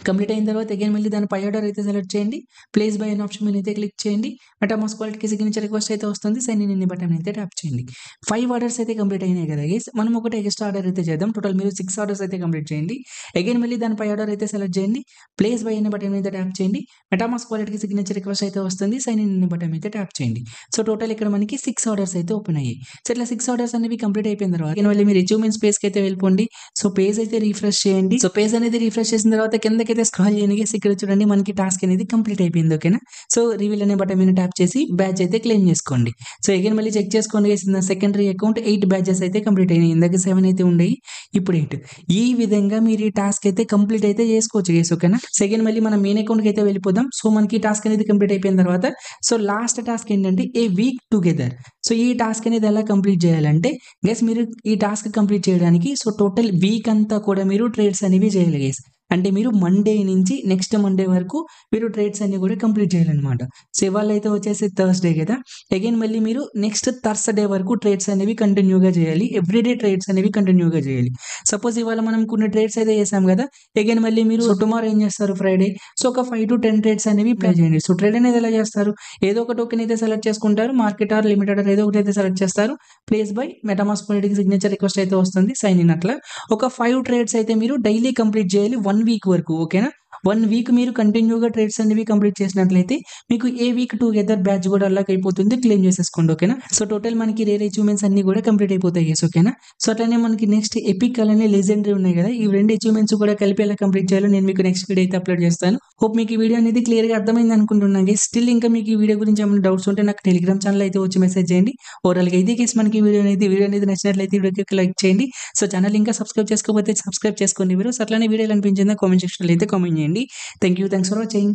కంప్లీట్ అయిన తర్వాత అగైన్ మళ్ళీ దాని పై ఆర్డర్ అయితే సెలెక్ట్ చేయండి. ప్లేస్ బై అనే ఆప్షన్ మీద అయితే క్లిక్ చేయండి. మెటామాస్క్ వాలెట్‌కి సిగ్నేచర్ రిక్వెస్ట్ అయితే వస్తుంది. సైన్ ఇన్ అనే బటన్ అయితే ట్యాప్ చేయండి. 5 ఆర్డర్స్ అయితే కంప్లీట్ అయినాయి కదా గైస్. మనం ఒకటి ఎక్స్ట్రా ఆర్డర్ అయితే చేద్దాం. టోటల్ మీరు 6 ఆర్డర్స్ అయితే కంప్లీట్ చేయండి. అగైన్ మళ్ళీ దాని పై ఆర్డర్ అయితే సెలెక్ట్ చేయండి. ప్లేస్ బై అనే బటన్ మీద ట్యాప్ చేయండి. మెటామాస్క్ వాలెట్‌కి సిగ్నేచర్ రిక్వెస్ట్ అయితే వస్తుంది. సైన్ ఇన్ అనే బటన్ మీద ట్యాప్ చేయండి. సో టోటల్ ఇక్కడ మనకి 6 ఆర్డర్స్ అయితే ఓపెన్ అయ్యాయి. సో ఇట్లా 6 ఆర్డర్స్ అనేవి కంప్లీట్ అయిపోయిన తర్వాత అగైన్ మళ్ళీ మీరు అచీవ్‌మెంట్స్ పేజ్‌కి అయితే వెళ్ళిపోండి. సో పేజ్ అయితే రిఫ్రెష్ చేయండి. సో పేజ్ అనేది రిఫ్రెష్ చేసిన తర్వాత కిందకైతే స్క్రాల్ చేయండి. ఇక్కడ చూడండి మనకి టాస్క్ అనేది కంప్లీట్ అయిపోయింది. ఓకేనా. సో రివీల్ అనే బటన్ మీద ట్యాప్ చేసి బ్యాచ్ అయితే క్లెయిమ్ చేసుకోండి. సో అగైన్ మళ్ళీ చెక్ చేసుకోండి గైస్. నా సెకండరీ అకౌంట్ 8 బ్యాచెస్ అయితే కంప్లీట్ అయినాయి. ఇందాక 7 అయితే ఉండేవి, ఇప్పుడు 8. ఈ విధంగా మీరు ఈ టాస్క్ అయితే కంప్లీట్ అయితే చేసుకోవచ్చు గైస్. ఓకేనా. సెకండ్ మళ్ళీ మనం మెయిన్ అకౌంట్‌కి అయితే వెళ్ళిపోదాం. సో మనకి ఈ టాస్క్ అనేది కంప్లీట్ అయిపోయిన తర్వాత సో లాస్ట్ టాస్క్ ఏంటంటే ఏ వీక్ టుగెదర్. సో ఈ టాస్క్ అనేది ఎలా కంప్లీట్ చేయాలంటే గైస్ మీరు ఈ టాస్క్ కంప్లీట్ చేయడానికి సో టోటల్ వీక్ అంతా కూడా మీరు ట్రేడ్స్ అనేవి చేయాలి గైస్. అంటే మీరు మండే నుంచి నెక్స్ట్ మండే వరకు మీరు ట్రేడ్స్ అన్ని కూడా కంప్లీట్ చేయాలన్నమాట. సో ఇవాళ అయితే వచ్చేసి థర్స్‌డే కదా. అగైన్ మళ్ళీ మీరు నెక్స్ట్ థర్స్‌డే వరకు ట్రేడ్స్ అనేవి కంటిన్యూగా చేయాలి. ఎవ్రీడే ట్రేడ్స్ అనేవి కంటిన్యూగా చేయాలి. సపోజ్ ఇవాళ మనం కొన్ని ట్రేడ్స్ అయితే చేసాం కదా. అగైన్ మళ్ళీ మీరు టుమారో ఏం చేస్తారు ఫ్రైడే. సో ఒక 5 to 10 ట్రేడ్స్ అనేవి ప్లే చేయండి. సో ట్రేడ్ అనేది ఎలా చేస్తారు, ఏదో ఒక టోకెన్ అయితే సెలెక్ట్ చేసుకుంటారు. మార్కెట్ ఆర్ లిమిటెడ్ ఆర్ ఏదో ఒకటి అయితే సెలెక్ట్ చేస్తారు. ప్లేస్ బై మెటామాస్క్ వాలెట్‌కి సిగ్నేచర్ రిక్వెస్ట్ అయితే వస్తుంది. సైన్ ఇన్ అట్లా ఒక 5 ట్రేడ్స్ అయితే మీరు డైలీ కంప్లీట్ చేయాలి 1 వీక్ వరకు. ఓకేనా. 1 వీక్ మీరు కంటిన్యూగా ట్రేడ్స్ అనేవి కంప్లీట్ చేసినట్లయితే మీకు ఏ వీక్ టుగెదర్ బ్యాచ్ కూడా అన్లాక్ అయిపోతుంది. క్లెయిమ్ చేసేసుకోండి. ఓకేనా. సో టోటల్ మనకి రేర్ అచీవ్‌మెంట్స్ అన్ని కూడా కంప్లీట్ అయిపోతాయి గైస్. ఓకేనా. సో అట్లనే మనకి నెక్స్ట్ ఎపిక్ అలానే లెజెండరీ ఉన్నాయి కదా. ఈ 2 అచీవ్‌మెంట్స్ కూడా కలిపి ఎలా కంప్లీట్ చేయాలో నేను మీకు నెక్స్ట్ వీడియో అయితే అప్లోడ్ చేస్తాను. హోప్ మీకు ఈ వీడియో అనేది క్లియర్‌గా అర్థమైంది అనుకుంటున్నాను గైస్. స్టిల్ ఇంకా మీకు ఈ వీడియో గురించి ఏమైనా డౌట్స్ ఉంటే నాకు టెలిగ్రామ్ ఛానల్ అయితే వచ్చి మెసేజ్ చేయండి. ఓవరాల్‌గా అయితే గైస్ మనకి వీడియో అనేది నచ్చినట్లయితే వీడియోకి లైక్ చేయండి. సో ఛానల్ ఇంకా సబ్స్క్రైబ్ చేసుకోకపోతే సబ్స్క్రైబ్ చేసుకోండి. మీరు అట్లనే వీడియోలు అనిపించిందా కామెంట్ సెక్షన్‌లో అయితే కామెంట్ చేయండి. Thanks for watching.